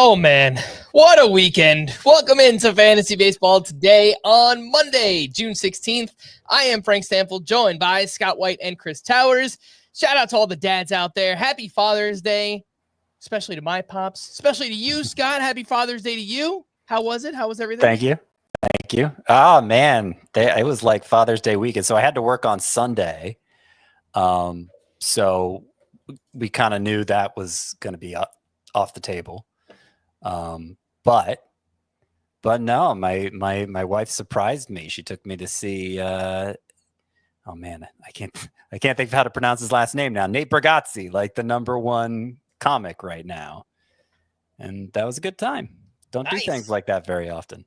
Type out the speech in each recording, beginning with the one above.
Oh, man, what a weekend. Welcome into Fantasy Baseball today on Monday, June 16th. I am Frank Stampfl, joined by Scott White and Chris Towers. Shout out to all the dads out there. Happy Father's Day, especially to my pops, especially to you, Scott. Happy Father's Day to you. How was it? How was everything? Thank you. Oh, man, it was like Father's Day weekend, so I had to work on Sunday. So we kind of knew that was going to be off the table. But no, my wife surprised me. She took me to see, oh man, I can't think of how to pronounce his last name now. Nate Bargatze, like the #1 comic right now. And that was a good time. Don't do things like that very often.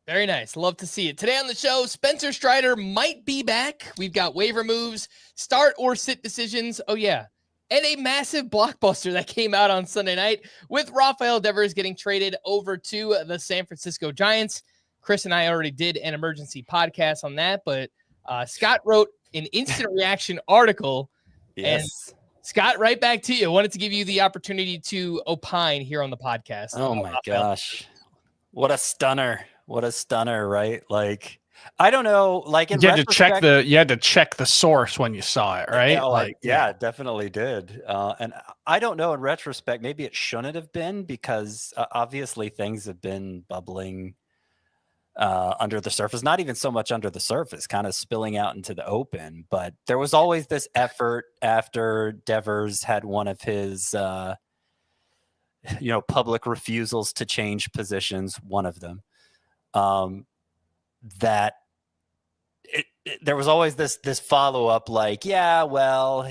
Very nice. Love to see it. Today on the show, Spencer Strider might be back. We've got waiver moves, start or sit decisions. Oh yeah. And a massive blockbuster that came out on Sunday night with Rafael Devers getting traded over to the San Francisco Giants. Chris and I already did an emergency podcast on that, but Scott wrote an instant reaction article. Yes. And Scott, right back to you. I wanted to give you the opportunity to opine here on the podcast. Oh my gosh. What a stunner. What a stunner, right? Like, I don't know, like in you had to check the source when you saw it, right? Yeah, definitely did. And I don't know, in retrospect, maybe it shouldn't have been, because obviously things have been bubbling under the surface, not even so much under the surface, kind of spilling out into the open. But there was always this effort after Devers had one of his public refusals to change positions, one of them. That there was always this follow-up, like, yeah, well,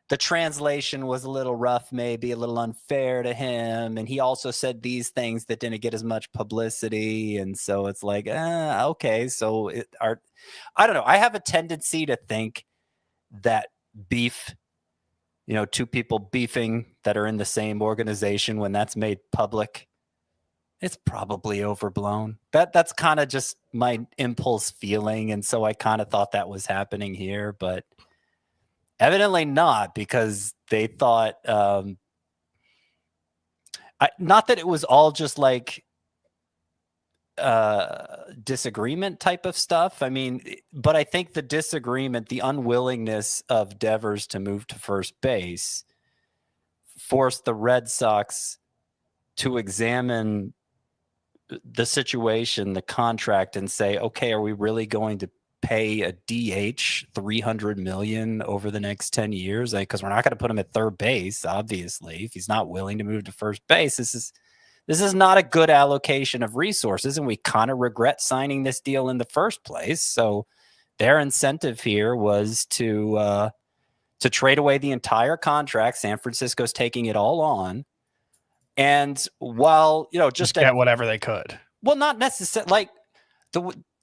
the translation was a little rough, maybe a little unfair to him, and he also said these things that didn't get as much publicity, and so it's like, okay, so I don't know. I have a tendency to think that beef, two people beefing that are in the same organization, when that's made public, it's probably overblown. That's kind of just my impulse feeling. And so I kind of thought that was happening here, but evidently not, because they thought, not that it was all just like disagreement type of stuff. I mean, but I think the disagreement, the unwillingness of Devers to move to first base, forced the Red Sox to examine the situation, the contract, and say, okay, are we really going to pay a DH $300 million over the next 10 years? Because we're not going to put him at third base, obviously, if he's not willing to move to first base. This is not a good allocation of resources, and we kind of regret signing this deal in the first place. So their incentive here was to trade away the entire contract. San Francisco's taking it all on. And while, just get whatever they could. Well, not necessarily. Like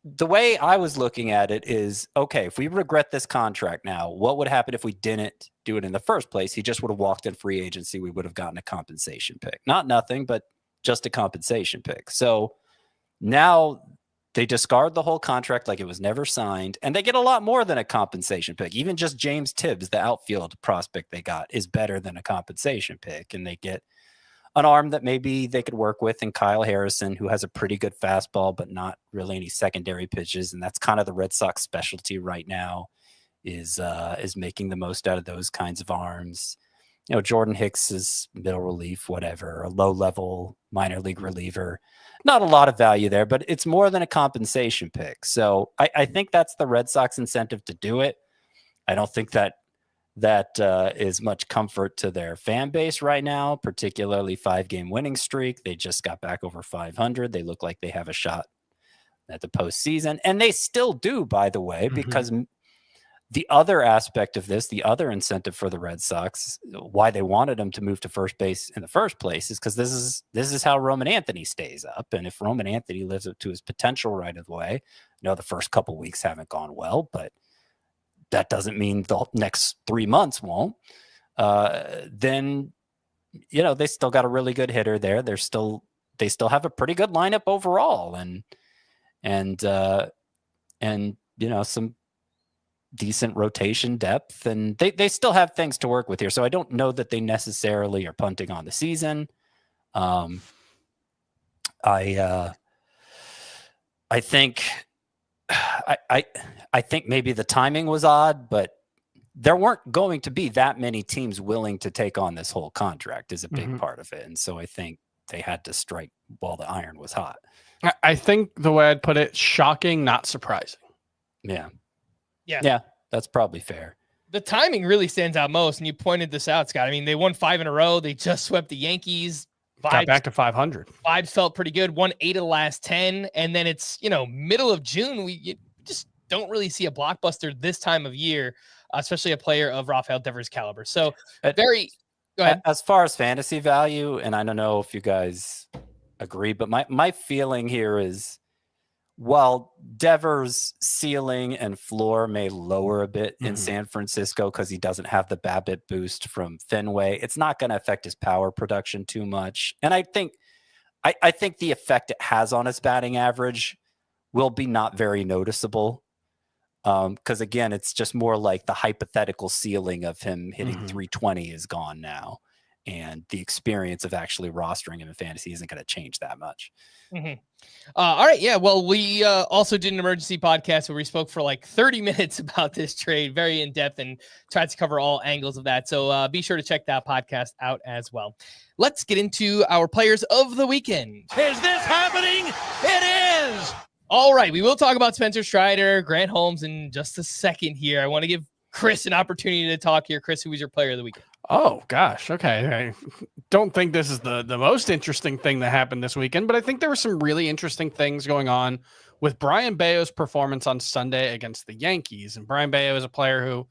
the way I was looking at it is, okay, if we regret this contract now, what would happen if we didn't do it in the first place? He just would have walked in free agency. We would have gotten a compensation pick. Not nothing, but just a compensation pick. So now they discard the whole contract like it was never signed, and they get a lot more than a compensation pick. Even just James Tibbs, the outfield prospect they got, is better than a compensation pick, and they get an arm that maybe they could work with in Kyle Harrison, who has a pretty good fastball, but not really any secondary pitches. And that's kind of the Red Sox specialty right now, is making the most out of those kinds of arms. Jordan Hicks is middle relief, whatever, a low-level minor league reliever. Not a lot of value there, but it's more than a compensation pick. So I think that's the Red Sox incentive to do it. I don't think that is much comfort to their fan base right now, particularly 5-game winning streak. They just got back over 500. They look like they have a shot at the postseason, and they still do, by the way, because the other aspect of this, the other incentive for the Red Sox, why they wanted him to move to first base in the first place, is because this is how Roman Anthony stays up. And if Roman Anthony lives up to his potential right of the way, I know the first couple weeks haven't gone well, but that doesn't mean the next 3 months won't. Then, they still got a really good hitter there. They still have a pretty good lineup overall, and some decent rotation depth, and they still have things to work with here. So I don't know that they necessarily are punting on the season. I think I think maybe the timing was odd, but there weren't going to be that many teams willing to take on this whole contract is a big part of it. And so I think they had to strike while the iron was hot. I think the way I'd put it, shocking, not surprising. Yeah. Yeah. Yeah, that's probably fair. The timing really stands out most, and you pointed this out, Scott. I mean, they won 5 in a row. They just swept the Yankees. Got back to 500. Vibes felt pretty good. Won 8 of the last 10, and then it's, middle of June. You just don't really see a blockbuster this time of year, especially a player of Rafael Devers' caliber. So go ahead. As far as fantasy value, and I don't know if you guys agree, but my feeling here is, while Devers' ceiling and floor may lower a bit in San Francisco because he doesn't have the BABIP boost from Fenway, it's not going to affect his power production too much. And I think the effect it has on his batting average will be not very noticeable. Because again, it's just more like the hypothetical ceiling of him hitting 320 is gone now. And the experience of actually rostering him in fantasy isn't going to change that much. All right. Yeah. Well, we also did an emergency podcast where we spoke for like 30 minutes about this trade, very in depth, and tried to cover all angles of that. So be sure to check that podcast out as well. Let's get into our players of the weekend. Is this happening? It is. All right. We will talk about Spencer Strider, Grant Holmes in just a second here. I want to give Chris an opportunity to talk here. Chris, who was your player of the weekend? Oh, gosh. Okay. I don't think this is the most interesting thing that happened this weekend, but I think there were some really interesting things going on with Brayan Bello's performance on Sunday against the Yankees. And Brayan Bello is a player who,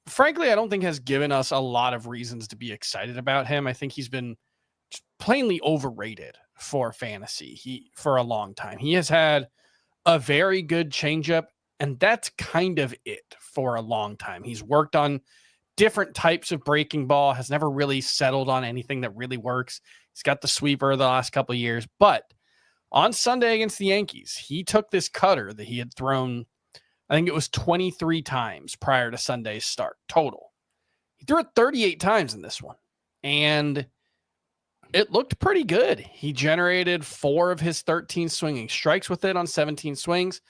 frankly, I don't think has given us a lot of reasons to be excited about him. I think he's been just plainly overrated for fantasy for a long time. He has had a very good changeup, and that's kind of it for a long time. He's worked on different types of breaking ball, has never really settled on anything that really works. He's got the sweeper the last couple of years, but on Sunday against the Yankees, he took this cutter that he had thrown, I think it was 23 times prior to Sunday's start total. He threw it 38 times in this one, and it looked pretty good. He generated 4 of his 13 swinging strikes with it on 17 swings,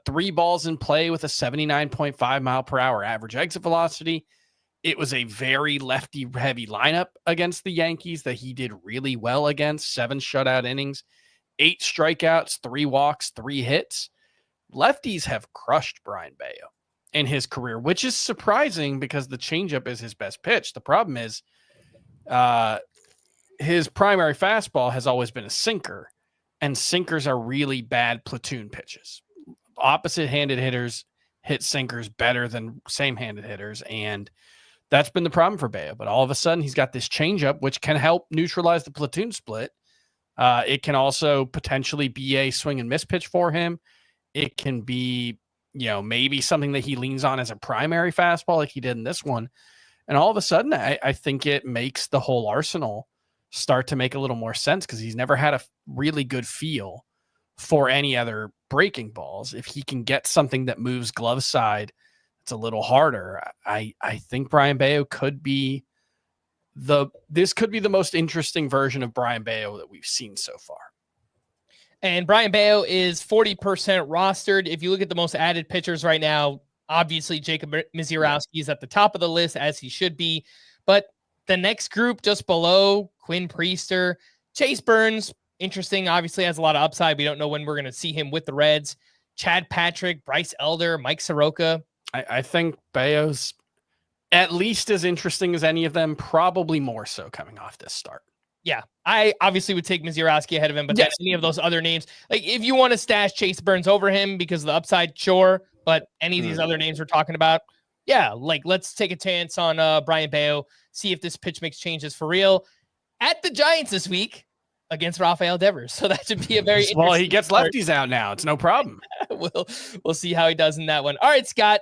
3 balls in play with a 79.5 mile per hour average exit velocity. It was a very lefty-heavy lineup against the Yankees that he did really well against. 7 shutout innings, 8 strikeouts, 3 walks, 3 hits. Lefties have crushed Brayan Bello in his career, which is surprising because the changeup is his best pitch. The problem is his primary fastball has always been a sinker, and sinkers are really bad platoon pitches. Opposite-handed hitters hit sinkers better than same-handed hitters, and that's been the problem for Bello. But all of a sudden, he's got this changeup, which can help neutralize the platoon split. It can also potentially be a swing and miss pitch for him. It can be, maybe something that he leans on as a primary fastball like he did in this one. And all of a sudden, I think it makes the whole arsenal start to make a little more sense because he's never had a really good feel for any other breaking balls. If he can get something that moves glove side, it's a little harder. I think Brayan Bello could be the most interesting version of Brayan Bello that we've seen so far. And Brayan Bello is 40% rostered. If you look at the most added pitchers right now, obviously Jacob Misiorowski is at the top of the list, as he should be. But the next group just below, Quinn Priester, Chase Burns, interesting, obviously has a lot of upside. We don't know when we're going to see him with the Reds. Chad Patrick, Bryce Elder, Mike Soroka. I think Bello's at least as interesting as any of them, probably more so coming off this start. Yeah, I obviously would take Misiorowski ahead of him, but yes, any of those other names, like if you want to stash Chase Burns over him because of the upside, sure. But any of these other names we're talking about, yeah, like let's take a chance on Brayan Bello, see if this pitch mix changes for real. At the Giants this week against Rafael Devers, so that should be a very well. He gets lefties out now; it's no problem. We'll see how he does in that one. All right, Scott.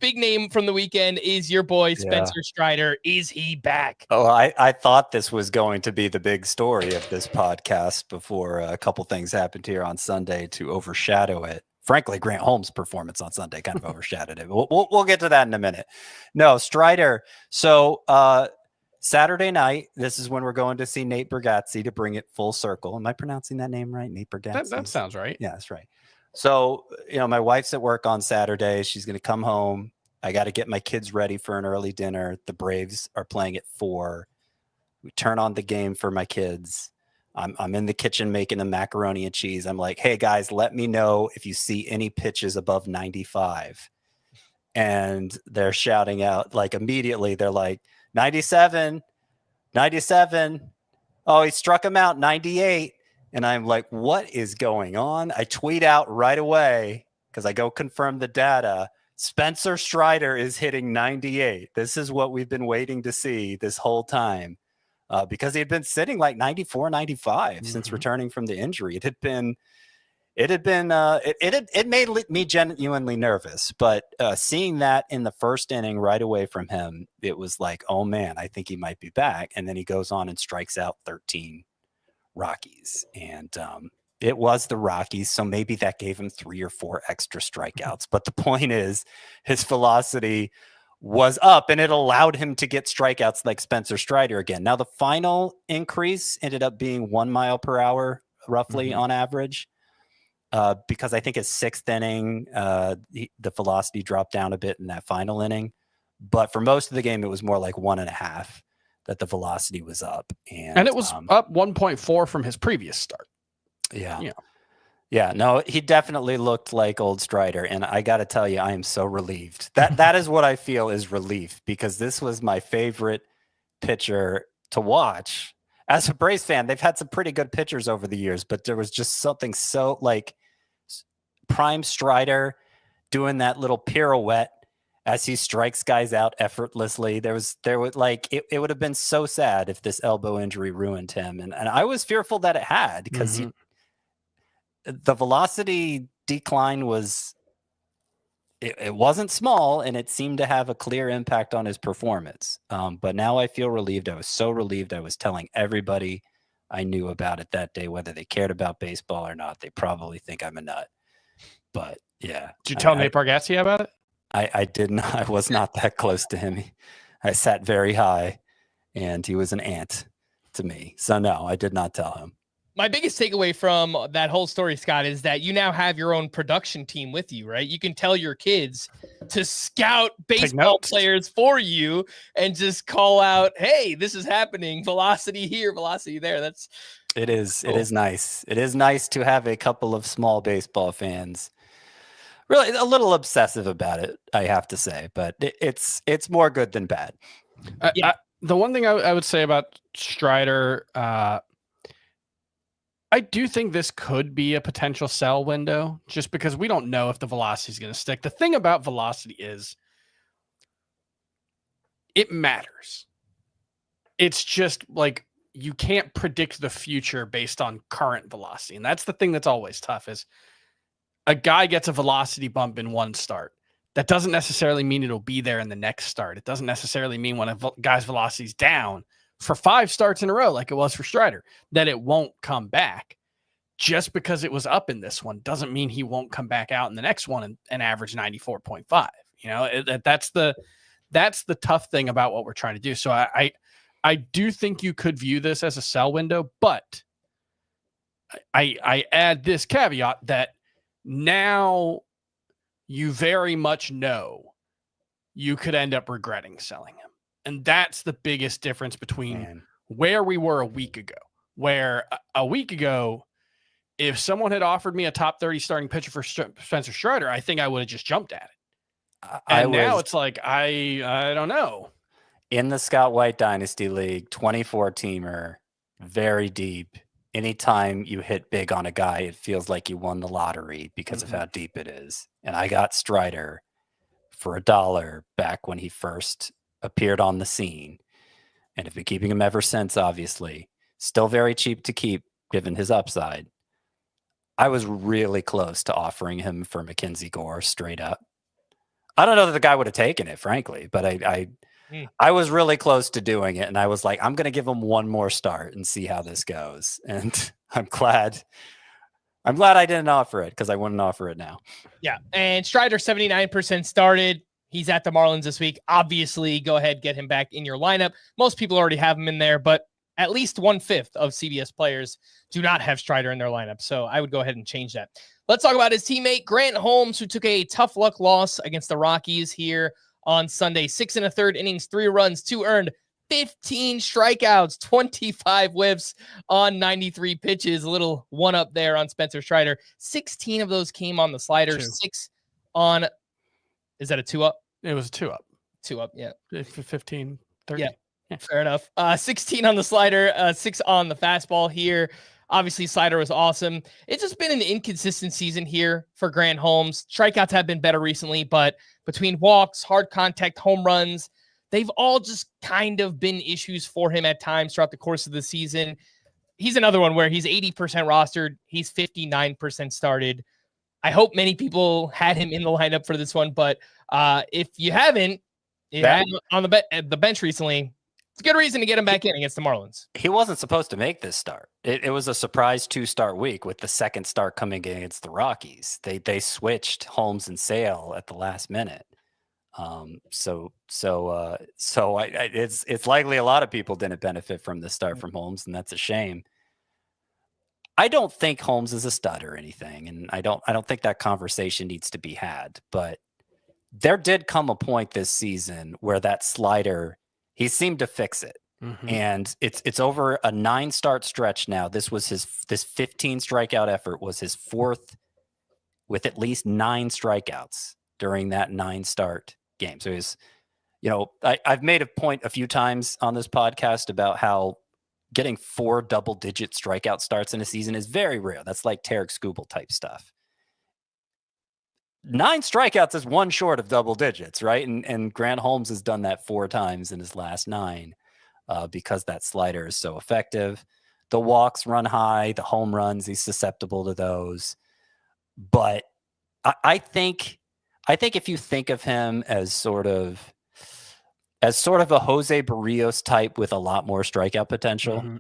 Big name from the weekend is your boy Spencer Strider. Is he back? Oh, I thought this was going to be the big story of this podcast before a couple things happened here on Sunday to overshadow it. Frankly, Grant Holmes' performance on Sunday kind of overshadowed it. We'll get to that in a minute. No, Strider. So Saturday night, this is when we're going to see Nate Bargatze to bring it full circle. Am I pronouncing that name right? Nate Bargatze? That sounds right. Yeah, that's right. So, my wife's at work on Saturday. She's going to come home. I got to get my kids ready for an early dinner. The Braves are playing at 4. We turn on the game for my kids. I'm in the kitchen making a macaroni and cheese. I'm like, hey, guys, let me know if you see any pitches above 95. And they're shouting out, like, immediately. They're like, 97, 97. Oh, he struck him out, 98. And I'm like, what is going on? I tweet out right away because I go confirm the data. Spencer Strider is hitting 98. This is what we've been waiting to see this whole time because he had been sitting like 94, 95 since returning from the injury. It made me genuinely nervous, but seeing that in the first inning right away from him, it was like, oh man, I think he might be back. And then he goes on and strikes out 13 Rockies. And it was the Rockies, so maybe that gave him 3 or 4 extra strikeouts. But the point is, his velocity was up, and it allowed him to get strikeouts like Spencer Strider again. Now, the final increase ended up being 1 mile per hour, roughly on average, because I think his 6th inning, the velocity dropped down a bit in that final inning. But for most of the game, it was more like 1.5 that the velocity was up. And it was up 1.4 from his previous start. Yeah, no, he definitely looked like old Strider, and I got to tell you, I am so relieved. That is what I feel is relief, because this was my favorite pitcher to watch. As a Braves fan, they've had some pretty good pitchers over the years, but there was just something so like prime Strider doing that little pirouette as he strikes guys out effortlessly. There was like it would have been so sad if this elbow injury ruined him, and I was fearful that it had, because the velocity decline was it wasn't small, and it seemed to have a clear impact on his performance. But now I feel relieved. I was so relieved. I was telling everybody I knew about it that day, whether they cared about baseball or not. They probably think I'm a nut, but yeah. Did you tell Nate Bargatze about it? I did not. I was not that close to him. I sat very high, and he was an ant to me. So no, I did not tell him. My biggest takeaway from that whole story, Scott, is that you now have your own production team with you, right? You can tell your kids to scout baseball players for you and just call out, hey, this is happening. Velocity here, velocity there. It is nice. It is nice to have a couple of small baseball fans. Really a little obsessive about it, I have to say, but it's more good than bad. The one thing I would say about Strider, I do think this could be a potential sell window, just because we don't know if the velocity is going to stick. The thing about velocity is it matters. It's just like you can't predict the future based on current velocity. And that's the thing that's always tough, is a guy gets a velocity bump in one start. That doesn't necessarily mean it'll be there in the next start. It doesn't necessarily mean when a guy's velocity is down for 5 starts in a row, like it was for Strider, that it won't come back. Just because it was up in this one doesn't mean he won't come back out in the next one and average 94.5. You know, that's the tough thing about what we're trying to do. So I do think you could view this as a sell window, but I add this caveat that now you very much know you could end up regretting selling him. And that's the biggest difference between where we were a week ago, where a week ago, if someone had offered me a top 30 starting pitcher for Spencer Strider, I think I would have just jumped at it. Now it's like, I don't know. In the Scott White Dynasty League, 24-teamer, very deep. Anytime you hit big on a guy, it feels like you won the lottery because of how deep it is. And I got Strider for $1 back when he first appeared on the scene, and have been keeping him ever since. Obviously, still very cheap to keep given his upside. I was really close to offering him for Mackenzie Gore straight up. I don't know that the guy would have taken it, frankly, but I was really close to doing it, and I was like, I'm going to give him one more start and see how this goes. And I'm glad I didn't offer it, because I wouldn't offer it now. Yeah, and Strider 79% started. He's at the Marlins this week. Obviously, go ahead, get him back in your lineup. Most people already have him in there, but at least 1/5 of CBS players do not have Strider in their lineup. So I would go ahead and change that. Let's talk about his teammate, Grant Holmes, who took a tough luck loss against the Rockies here on Sunday. 6 1/3 innings, 3 runs, 2 earned, 15 strikeouts, 25 whiffs on 93 pitches. A little one up there on Spencer Strider. 16 of those came on the slider, 6 on, is that a 2 up? It was a 2 up. 2 up, yeah. 15, 30. Yeah, fair enough. 16 on the slider, 6 on the fastball here. Obviously, slider was awesome. It's just been an inconsistent season here for Grant Holmes. Strikeouts have been better recently, but between walks, hard contact, home runs, they've all just kind of been issues for him at times throughout the course of the season. He's another one where he's 80% rostered. He's 59% started. I hope many people had him in the lineup for this one, but if you haven't, on the bench recently, it's a good reason to get him back in against the Marlins. He wasn't supposed to make this start. It was a surprise 2-start week with the second start coming against the Rockies. They switched Holmes and Sale at the last minute. It's likely a lot of people didn't benefit from the start from Holmes, and that's a shame. I don't think Holmes is a stud or anything, and I don't think that conversation needs to be had. But there did come a point this season where that slider, he seemed to fix it. Mm-hmm. And it's over a 9-start stretch now. This 15 strikeout effort was his 4th with at least 9 strikeouts during that 9-start game. So he's, I've made a point a few times on this podcast about how getting 4 double-digit strikeout starts in a season is very rare. That's like Tarek Skubal type stuff. 9 strikeouts is 1 short of double digits, right? And Grant Holmes has done that 4 times in his last 9 because that slider is so effective. The walks run high, the home runs, he's susceptible to those. But I think if you think of him as sort of a Jose Barrios type with a lot more strikeout potential, mm-hmm.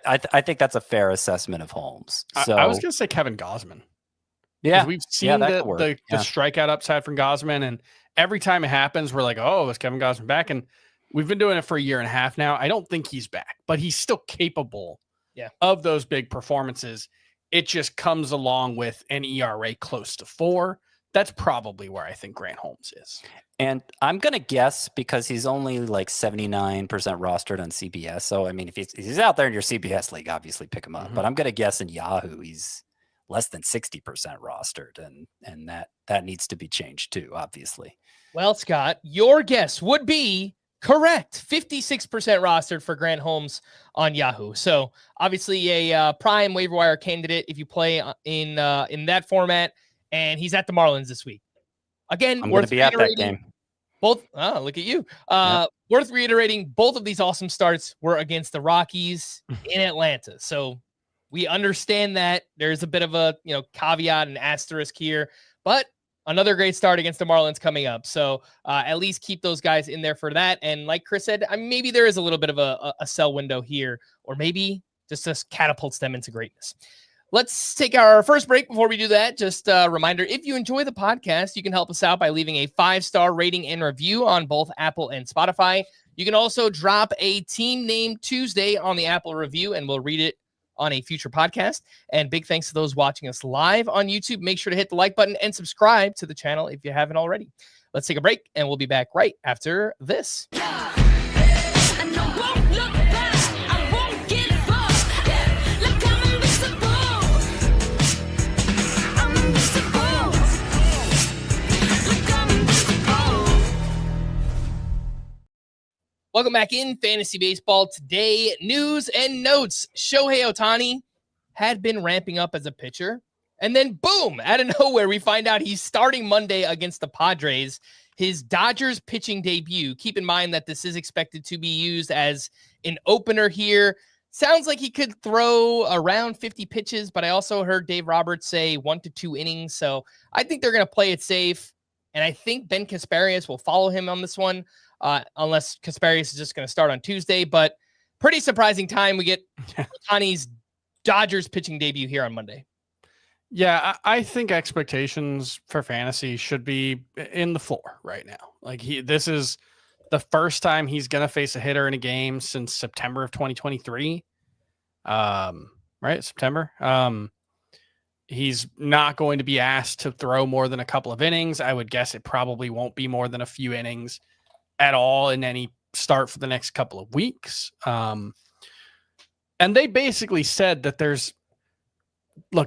I think that's a fair assessment of Holmes. So I was going to say Kevin Gausman. Yeah, we've seen the strikeout upside from Gausman, and every time it happens, we're like, "Oh, is Kevin Gausman back?" And we've been doing it for a year and a half now. I don't think he's back, but he's still capable of those big performances. It just comes along with an ERA close to 4. That's probably where I think Grant Holmes is. And I'm going to guess, because he's only like 79% rostered on CBS. So, I mean, if he's out there in your CBS league, obviously pick him up. Mm-hmm. But I'm going to guess in Yahoo, he's less than 60% rostered. And that needs to be changed too, obviously. Well, Scott, your guess would be correct. 56% rostered for Grant Holmes on Yahoo. So obviously a prime waiver wire candidate if you play in that format. And he's at the Marlins this week. Again, I'm going to be at that game. Look at you. Worth reiterating, both of these awesome starts were against the Rockies in Atlanta. So we understand that there's a bit of a caveat and asterisk here, but another great start against the Marlins coming up. So at least keep those guys in there for that. And like Chris said, maybe there is a little bit of a sell window here, or maybe just catapults them into greatness. Let's take our first break. Before we do that, just a reminder, if you enjoy the podcast, you can help us out by leaving a 5-star rating and review on both Apple and Spotify. You can also drop a team name Tuesday on the Apple review, and we'll read it on a future podcast. And big thanks to those watching us live on YouTube. Make sure to hit the like button and subscribe to the channel if you haven't already. Let's take a break, and we'll be back right after this. Welcome back in Fantasy Baseball. Today, news and notes. Shohei Ohtani had been ramping up as a pitcher, and then boom, out of nowhere, we find out he's starting Monday against the Padres, his Dodgers pitching debut. Keep in mind that this is expected to be used as an opener here. Sounds like he could throw around 50 pitches, but I also heard Dave Roberts say 1 to 2 innings, so I think they're going to play it safe, and I think Ben Kasparias will follow him on this one. Unless Kasparias is just going to start on Tuesday, but pretty surprising time we get Ohtani's Dodgers pitching debut here on Monday. Yeah, I think expectations for fantasy should be in the floor right now. Like this is the first time he's going to face a hitter in a game since September of 2023. Right, September. He's not going to be asked to throw more than a couple of innings. I would guess it probably won't be more than a few innings at all in any start for the next couple of weeks. And they basically said that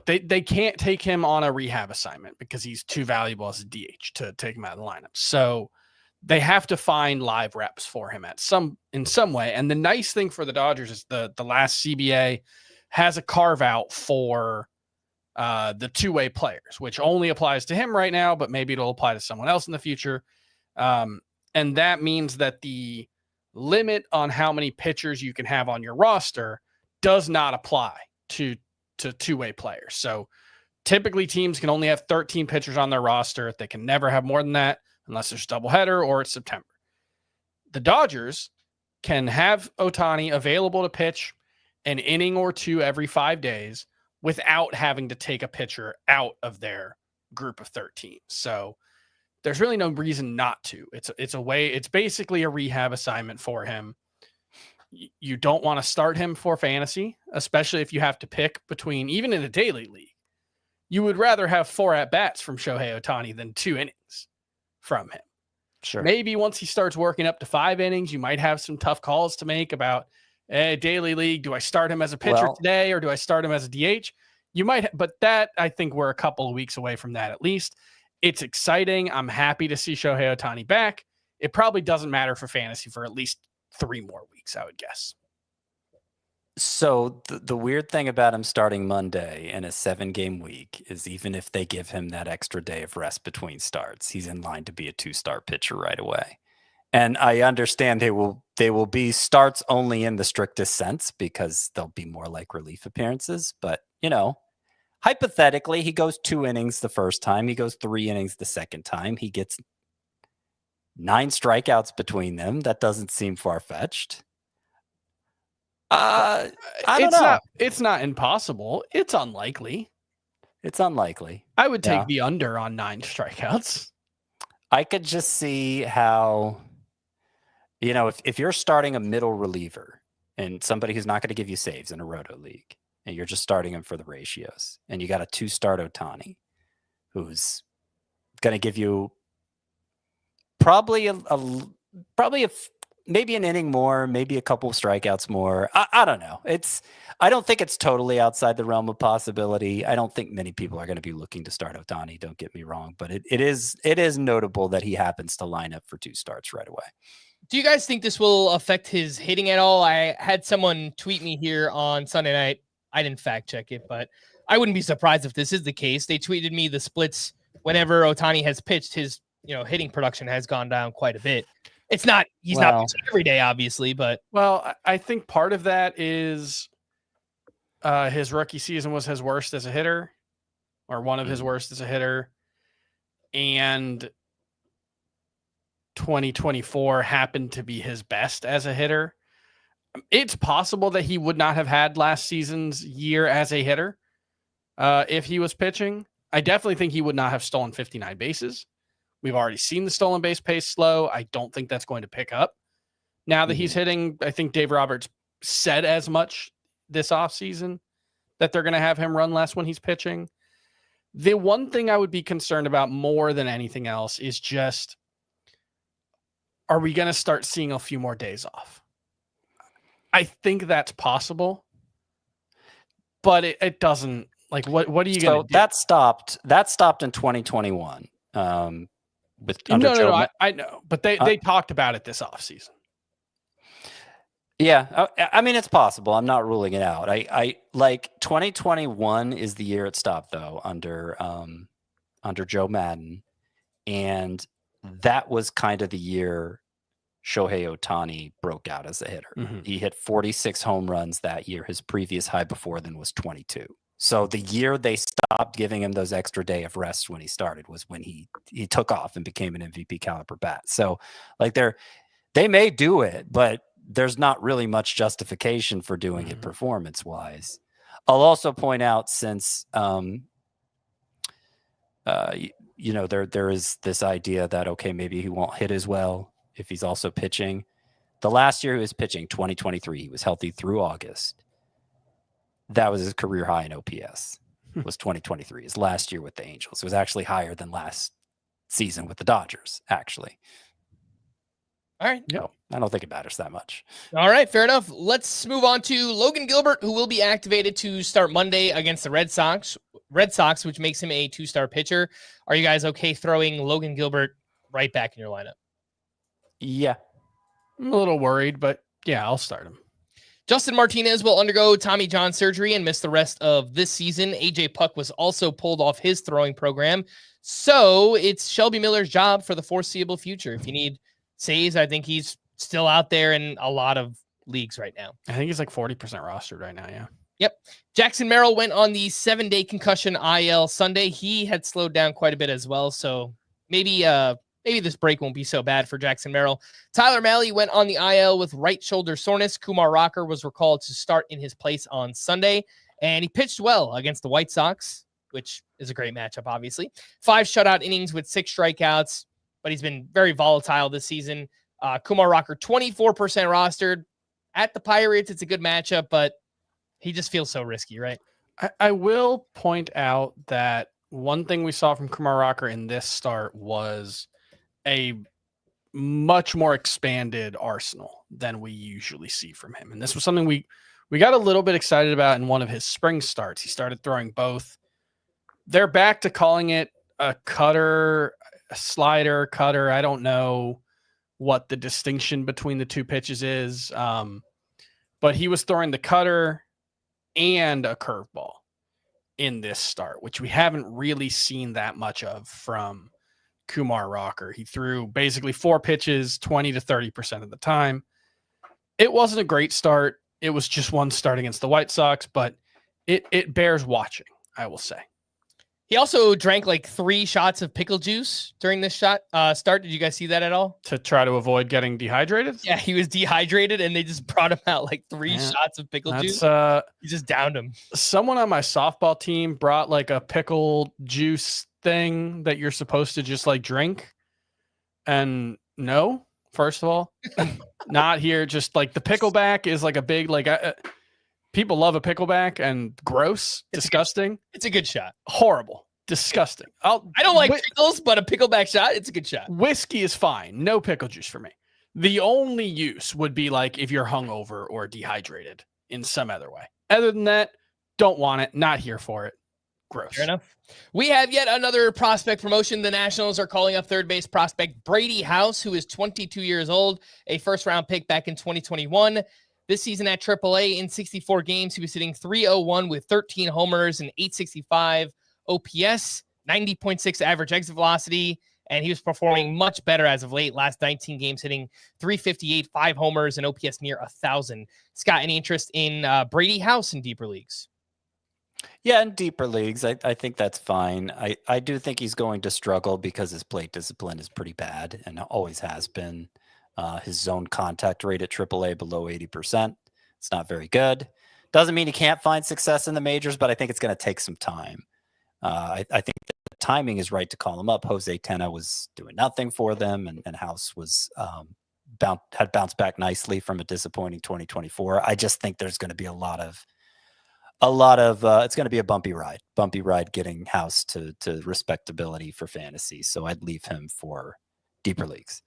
they can't take him on a rehab assignment because he's too valuable as a DH to take him out of the lineup. So they have to find live reps for him in some way. And the nice thing for the Dodgers is the last CBA has a carve out for the two-way players, which only applies to him right now, but maybe it'll apply to someone else in the future. And that means that the limit on how many pitchers you can have on your roster does not apply to two-way players. So typically teams can only have 13 pitchers on their roster. They can never have more than that unless there's doubleheader or it's September. The Dodgers can have Ohtani available to pitch an inning or two every 5 days without having to take a pitcher out of their group of 13. So there's really no reason not to. It's basically a rehab assignment for him. You don't want to start him for fantasy, especially if you have to pick between, even in a daily league, you would rather have 4 at-bats from Shohei Ohtani than 2 innings from him. Sure. Maybe once he starts working up to 5 innings, you might have some tough calls to make about daily league. Do I start him as a pitcher today or do I start him as a DH? You might, but that, I think we're a couple of weeks away from that at least. It's exciting. I'm happy to see Shohei Ohtani back. It probably doesn't matter for fantasy for at least 3 more weeks, I would guess. So the weird thing about him starting Monday in a 7-game week is even if they give him that extra day of rest between starts, he's in line to be a 2-star pitcher right away. And I understand they will be starts only in the strictest sense because they'll be more like relief appearances. But, hypothetically, he goes 2 innings the first time. He goes 3 innings the second time. He gets 9 strikeouts between them. That doesn't seem far-fetched. I don't know. It's not impossible. It's unlikely. It's unlikely. I would take the under on 9 strikeouts. I could just see how, if you're starting a middle reliever and somebody who's not going to give you saves in a roto league, and you're just starting him for the ratios, and you got a 2-start Ohtani, who's going to give you probably maybe an inning more, maybe a couple of strikeouts more. I don't know. I don't think it's totally outside the realm of possibility. I don't think many people are going to be looking to start Ohtani. Don't get me wrong, but it is notable that he happens to line up for 2 starts right away. Do you guys think this will affect his hitting at all? I had someone tweet me here on Sunday night. I didn't fact check it, but I wouldn't be surprised if this is the case. They tweeted me the splits whenever Ohtani has pitched. His hitting production has gone down quite a bit. He's not pitching every day, obviously, but I think part of that is his rookie season was his worst as a hitter, or one of his worst as a hitter, and 2024 happened to be his best as a hitter. It's possible that he would not have had last season's year as a hitter if he was pitching. I definitely think he would not have stolen 59 bases. We've already seen the stolen base pace slow. I don't think that's going to pick up now that he's hitting. I think Dave Roberts said as much this offseason that they're going to have him run less when he's pitching. The one thing I would be concerned about more than anything else is just, are we going to start seeing a few more days off? I think that's possible, but it doesn't. Like, what are you going to do? That stopped in 2021. I know, but they talked about it this offseason. Yeah, I mean, it's possible. I'm not ruling it out. I like 2021 is the year it stopped though under Joe Madden, and that was kind of the year Shohei Ohtani broke out as a hitter. Mm-hmm. He hit 46 home runs that year. His previous high before then was 22. So the year they stopped giving him those extra day of rest when he started was when he took off and became an MVP caliber bat. So like they may do it, but there's not really much justification for doing it performance wise. I'll also point out, since There is this idea that, okay, maybe he won't hit as well if he's also pitching. The last year he was pitching, 2023, he was healthy through August. That was his career high in OPS, was 2023, his last year with the Angels. It was actually higher than last season with the Dodgers, actually. All right. Yeah. I don't think it matters that much. All right, fair enough. Let's move on to Logan Gilbert, who will be activated to start Monday against the Red Sox, which makes him a 2-star pitcher. Are you guys okay throwing Logan Gilbert right back in your lineup? Yeah. I'm a little worried, but yeah, I'll start him. Justin Martinez will undergo Tommy John surgery and miss the rest of this season. AJ Puck was also pulled off his throwing program. So it's Shelby Miller's job for the foreseeable future. If you need saves, I think he's still out there in a lot of leagues right now. I think he's like 40% rostered right now. Yeah. Yep. Jackson Merrill went on the 7-day concussion IL Sunday. He had slowed down quite a bit as well. So maybe this break won't be so bad for Jackson Merrill. Tyler Mahle went on the IL with right shoulder soreness. Kumar Rocker was recalled to start in his place on Sunday, and he pitched well against the White Sox, which is a great matchup, obviously. 5 shutout innings with 6 strikeouts, but he's been very volatile this season. Kumar Rocker, 24% rostered. At the Pirates, it's a good matchup, but he just feels so risky, right? I will point out that one thing we saw from Kumar Rocker in this start was a much more expanded arsenal than we usually see from him. And this was something we got a little bit excited about in one of his spring starts. He started throwing both. They're back to calling it a cutter, a slider, cutter. I don't know what the distinction between the two pitches is. But he was throwing the cutter and a curveball in this start, which we haven't really seen that much of from Kumar Rocker. He threw basically 4 pitches, 20 to 30% of the time. It wasn't a great start. It was just one start against the White Sox, but it bears watching, I will say. He also drank like 3 shots of pickle juice during this start. Did you guys see that at all? To try to avoid getting dehydrated? Yeah, he was dehydrated, and they just brought him out like 3 shots of pickle juice. He just downed him. Someone on my softball team brought like a pickle juice thing that you're supposed to just like drink. And no, first of all, not here. Just like the pickleback is like a big, like people love a pickleback and gross, disgusting. It's a good shot. Horrible, disgusting. I don't like pickles, but a pickleback shot, it's a good shot. Whiskey is fine. No pickle juice for me. The only use would be like if you're hungover or dehydrated in some other way. Other than that, don't want it. Not here for it. Gross. Fair enough. We have yet another prospect promotion. The Nationals are calling up third base prospect Brady House, who is 22 years old, a first-round pick back in 2021. This season at AAA in 64 games, he was hitting .301 with 13 homers and .865 OPS, 90.6 average exit velocity, and he was performing much better as of late. Last 19 games hitting .358, 5 homers, and OPS near 1,000. Scott, any interest in Brady House in deeper leagues? Yeah, in deeper leagues, I think that's fine. I do think he's going to struggle because his plate discipline is pretty bad and always has been. His zone contact rate at AAA below 80%. It's not very good. Doesn't mean he can't find success in the majors, but I think it's going to take some time. I think the timing is right to call him up. Jose Tena was doing nothing for them, and House was had bounced back nicely from a disappointing 2024. I just think there's going to be a lot of it's going to be a bumpy ride getting House to respectability for fantasy. So I'd leave him for deeper leagues.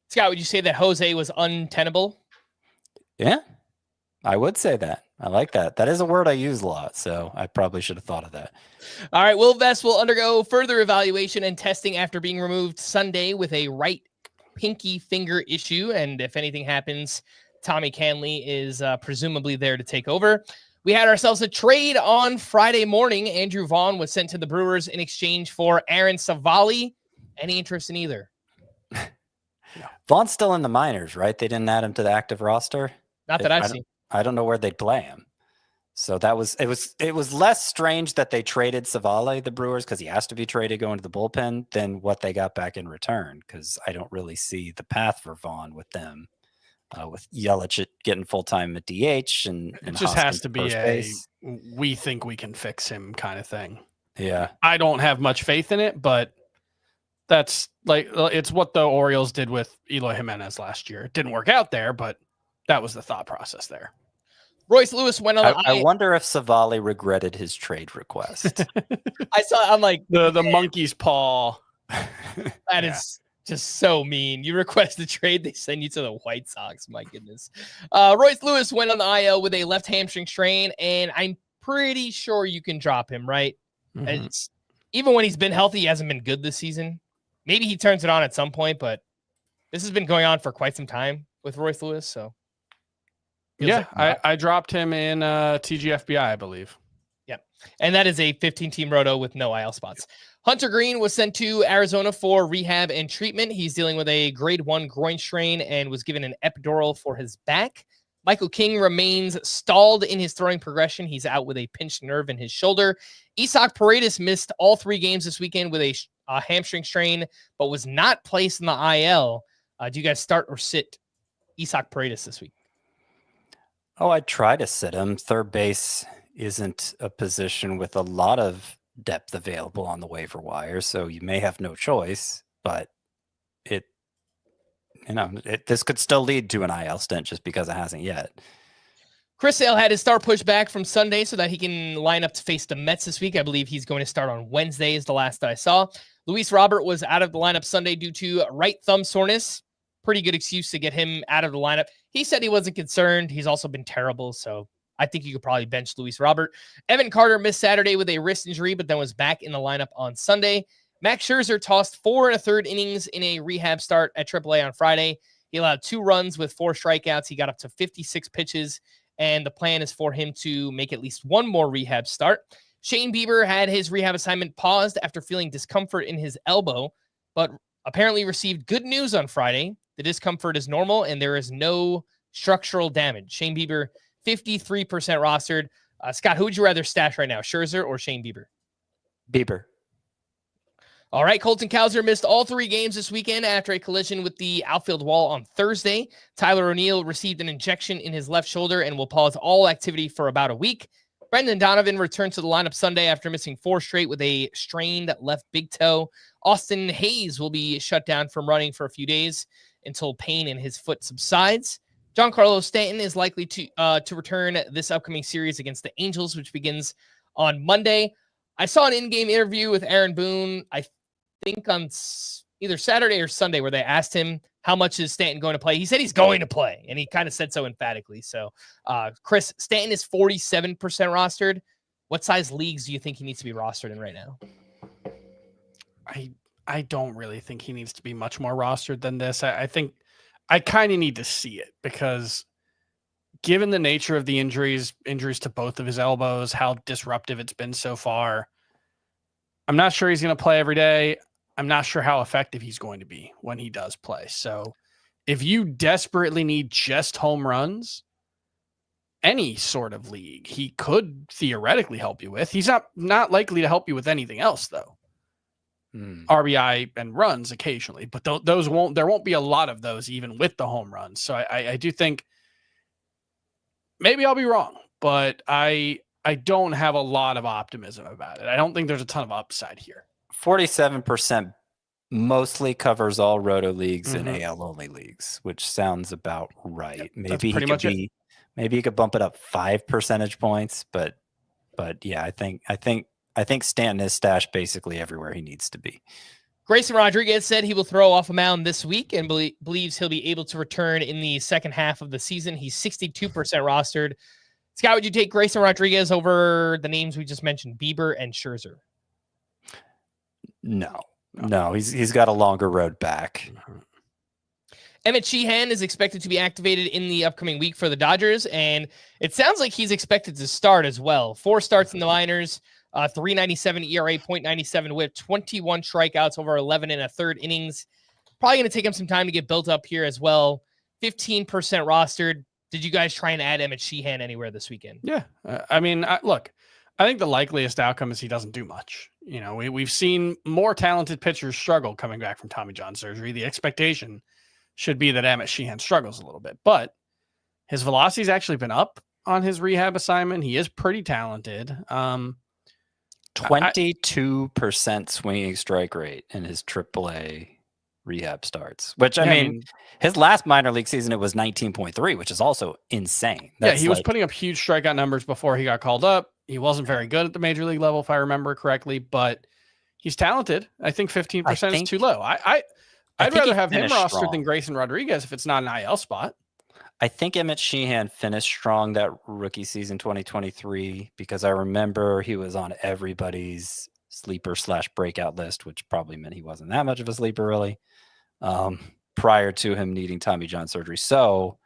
Scott, would you say that Jose was untenable? Yeah, I would say that. I like that. That is a word I use a lot, so I probably should have thought of that. All right, Will Vest will undergo further evaluation and testing after being removed Sunday with a right pinky finger issue. And if anything happens, Tommy Canley is presumably there to take over. We had ourselves a trade on Friday morning. Andrew Vaughn was sent to the Brewers in exchange for Aaron Savali. Any interest in either? No. Vaughn's still in the minors, right? They didn't add him to the active roster. Not that I've seen. I don't know where they'd play him. So it was less strange that they traded Savali, the Brewers, because he has to be traded going to the bullpen, than what they got back in return. Because I don't really see the path for Vaughn with them. With Yelich getting full-time at DH and it just Hoskins has to be base. we think we can fix him kind of thing. Yeah. I don't have much faith in it, but that's like, it's what the Orioles did with Eloy Jimenez last year. It didn't work out there, but that was the thought process there. Royce Lewis went on I wonder if Savali regretted his trade request. I'm like, The monkey's paw. that is just so mean. You request a trade, they send you to the White Sox. My goodness. Royce Lewis went on the IL with a left hamstring strain, and I'm pretty sure you can drop him, right? Mm-hmm. Even when he's been healthy, he hasn't been good this season. Maybe he turns it on at some point, but this has been going on for quite some time with Royce Lewis. So, yeah, I dropped him in TGFBI, I believe. Yep. And that is a 15-team roto with no IL spots. Hunter Green was sent to Arizona for rehab and treatment. He's dealing with a grade 1 groin strain and was given an epidural for his back. Michael King remains stalled in his throwing progression. He's out with a pinched nerve in his shoulder. Isaac Paredes missed all 3 games this weekend with a hamstring strain, but was not placed in the IL. Do you guys start or sit Isaac Paredes this week? Oh, I'd try to sit him. Third base isn't a position with a lot of depth available on the waiver wire, so you may have no choice, but this could still lead to an IL stint just because it hasn't yet. Chris Sale had his start pushed back from Sunday so that he can line up to face the Mets this week. I believe he's going to start on Wednesday is the last that I saw. Luis Robert was out of the lineup Sunday due to right thumb soreness. Pretty good excuse to get him out of the lineup. He said he wasn't concerned. He's also been terrible, so I think you could probably bench Luis Robert. Evan Carter missed Saturday with a wrist injury, but then was back in the lineup on Sunday. Max Scherzer tossed 4 1/3 innings in a rehab start at AAA on Friday. He allowed 2 runs with 4 strikeouts. He got up to 56 pitches, and the plan is for him to make at least 1 more rehab start. Shane Bieber had his rehab assignment paused after feeling discomfort in his elbow, but apparently received good news on Friday. The discomfort is normal, and there is no structural damage. Shane Bieber, 53% rostered. Scott, who would you rather stash right now, Scherzer or Shane Bieber? Bieber. All right, Colton Cowser missed all 3 games this weekend after a collision with the outfield wall on Thursday. Tyler O'Neill received an injection in his left shoulder and will pause all activity for about a week. Brendan Donovan returned to the lineup Sunday after missing 4 straight with a strained left big toe. Austin Hayes will be shut down from running for a few days until pain in his foot subsides. Giancarlo Stanton is likely to return this upcoming series against the Angels, which begins on Monday. I saw an in-game interview with Aaron Boone, I think on either Saturday or Sunday, where they asked him how much is Stanton going to play. He said he's going to play, and he kind of said so emphatically. So, Chris, Stanton is 47% rostered. What size leagues do you think he needs to be rostered in right now? I don't really think he needs to be much more rostered than this. I think I kind of need to see it because given the nature of the injuries to both of his elbows, how disruptive it's been so far, I'm not sure he's going to play every day. I'm not sure how effective he's going to be when he does play. So if you desperately need just home runs, any sort of league, he could theoretically help you with. He's not likely to help you with anything else, though. RBI and runs occasionally, but there won't be a lot of those even with the home runs. So I do think maybe I'll be wrong, but I don't have a lot of optimism about it. I don't think there's a ton of upside here. 47% mostly covers all roto leagues and AL only leagues, which sounds about right. Yep, maybe he could bump it up 5 percentage points, but yeah, I think Stanton is stashed basically everywhere he needs to be. Grayson Rodriguez said he will throw off a mound this week and believes he'll be able to return in the second half of the season. He's 62% rostered. Scott, would you take Grayson Rodriguez over the names we just mentioned, Bieber and Scherzer? No, he's got a longer road back. Emmett Sheehan is expected to be activated in the upcoming week for the Dodgers, and it sounds like he's expected to start as well. 4 starts in the minors, 3.97 ERA, 0.97 WHIP, 21 strikeouts over 11 1/3 innings. Probably going to take him some time to get built up here as well. 15% rostered. Did you guys try and add Emmett Sheehan anywhere this weekend? Yeah. Look, I think the likeliest outcome is he doesn't do much. You know, we've seen more talented pitchers struggle coming back from Tommy John surgery. The expectation should be that Emmett Sheehan struggles a little bit, but his velocity's actually been up on his rehab assignment. He is pretty talented. 22% swinging strike rate in his AAA rehab starts, which I mean, his last minor league season, it was 19.3, which is also insane. He was putting up huge strikeout numbers before he got called up. He wasn't very good at the major league level, if I remember correctly, but he's talented. I think 15% is too low. I'd rather have him rostered than Grayson Rodriguez if it's not an IL spot. I think Emmett Sheehan finished strong that rookie season 2023 because I remember he was on everybody's sleeper/breakout list, which probably meant he wasn't that much of a sleeper really, prior to him needing Tommy John surgery. So,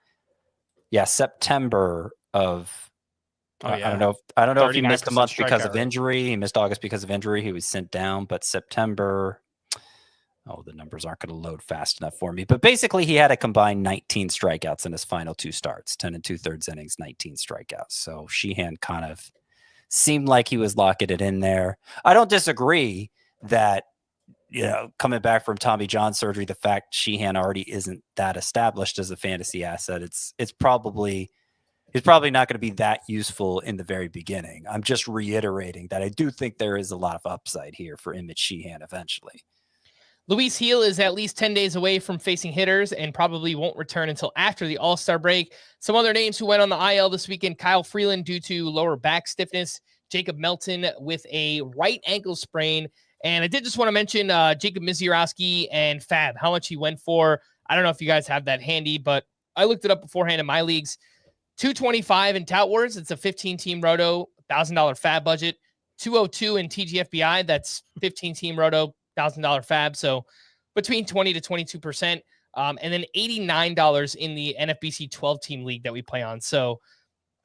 yeah, September of I don't know if he missed a month because of injury. He missed August because of injury. He was sent down, but September. Oh, the numbers aren't going to load fast enough for me. But basically, he had a combined 19 strikeouts in his final 2 starts, 10 2/3 innings, 19 strikeouts. So Sheehan kind of seemed like he was locking it in there. I don't disagree that, coming back from Tommy John surgery, the fact Sheehan already isn't that established as a fantasy asset, he's probably not going to be that useful in the very beginning. I'm just reiterating that I do think there is a lot of upside here for Emmett Sheehan eventually. Luis Gil is at least 10 days away from facing hitters and probably won't return until after the All-Star break. Some other names who went on the IL this weekend: Kyle Freeland due to lower back stiffness, Jacob Melton with a right ankle sprain. And I did just want to mention Jacob Misiorowski and Fab, how much he went for. I don't know if you guys have that handy, but I looked it up beforehand in my leagues. $225 in Tout Wars. It's a 15-team roto, $1,000 Fab budget. $202 in TGFBI. That's 15-team roto, $1,000 Fab. So between 20 to 22%. And then $89 in the NFBC 12-team league that we play on. So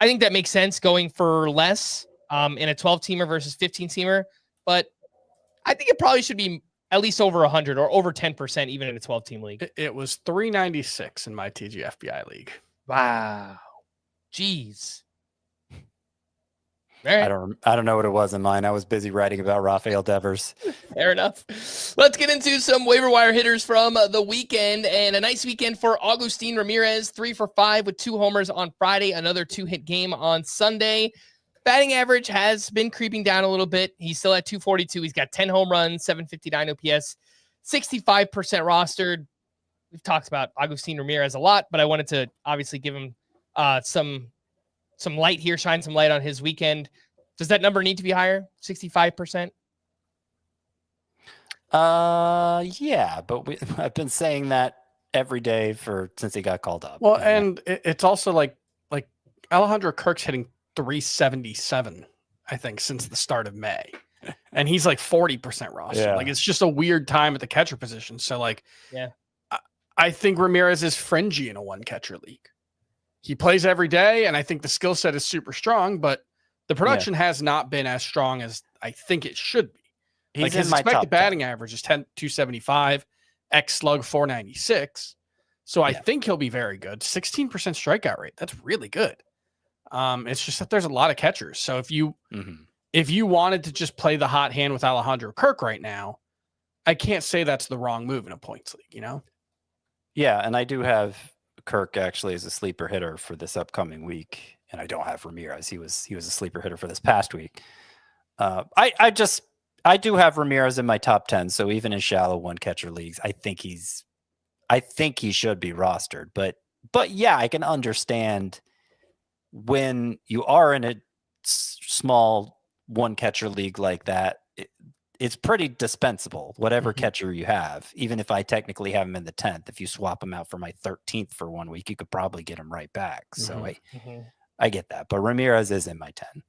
I think that makes sense going for less in a 12-teamer versus 15-teamer. But I think it probably should be at least over 100 or over 10% even in a 12-team league. It was $396 in my TGFBI league. Wow. Jeez. Right. I don't know what it was in mine. I was busy writing about Rafael Devers. Fair enough. Let's get into some waiver wire hitters from the weekend, and a nice weekend for Agustin Ramirez, 3 for 5 with 2 homers on Friday, another 2-hit game on Sunday. Batting average has been creeping down a little bit. He's still at 242. He's got 10 home runs, 759 OPS, 65% rostered. We've talked about Agustin Ramirez a lot, but I wanted to obviously give him some light here, shine some light on his weekend. Does that number need to be higher? 65%? Yeah, but I've been saying that every day since he got called up. Well, and it's also like Alejandro Kirk's hitting 377, I think, since the start of May. And he's like 40% rostered. Yeah. Like, it's just a weird time at the catcher position. So I think Ramirez is fringy in a 1-catcher league. He plays every day, and I think the skill set is super strong, but the production has not been as strong as I think it should be. His expected batting average is 275, xSlug 496. So I think he'll be very good. 16% strikeout rate. That's really good. It's just that there's a lot of catchers. So if you wanted to just play the hot hand with Alejandro Kirk right now, I can't say that's the wrong move in a points league, Yeah, and I do have Kirk actually as a sleeper hitter for this upcoming week, and I don't have Ramirez. He was a sleeper hitter for this past week. I do have Ramirez in my top 10. So even in shallow 1-catcher leagues, I think he should be rostered. But yeah, I can understand when you are in a small 1-catcher league like that. It's pretty dispensable, whatever catcher you have. Even if I technically have him in the 10th, if you swap him out for my 13th for 1 week, you could probably get him right back. So I get that. But Ramirez is in my 10.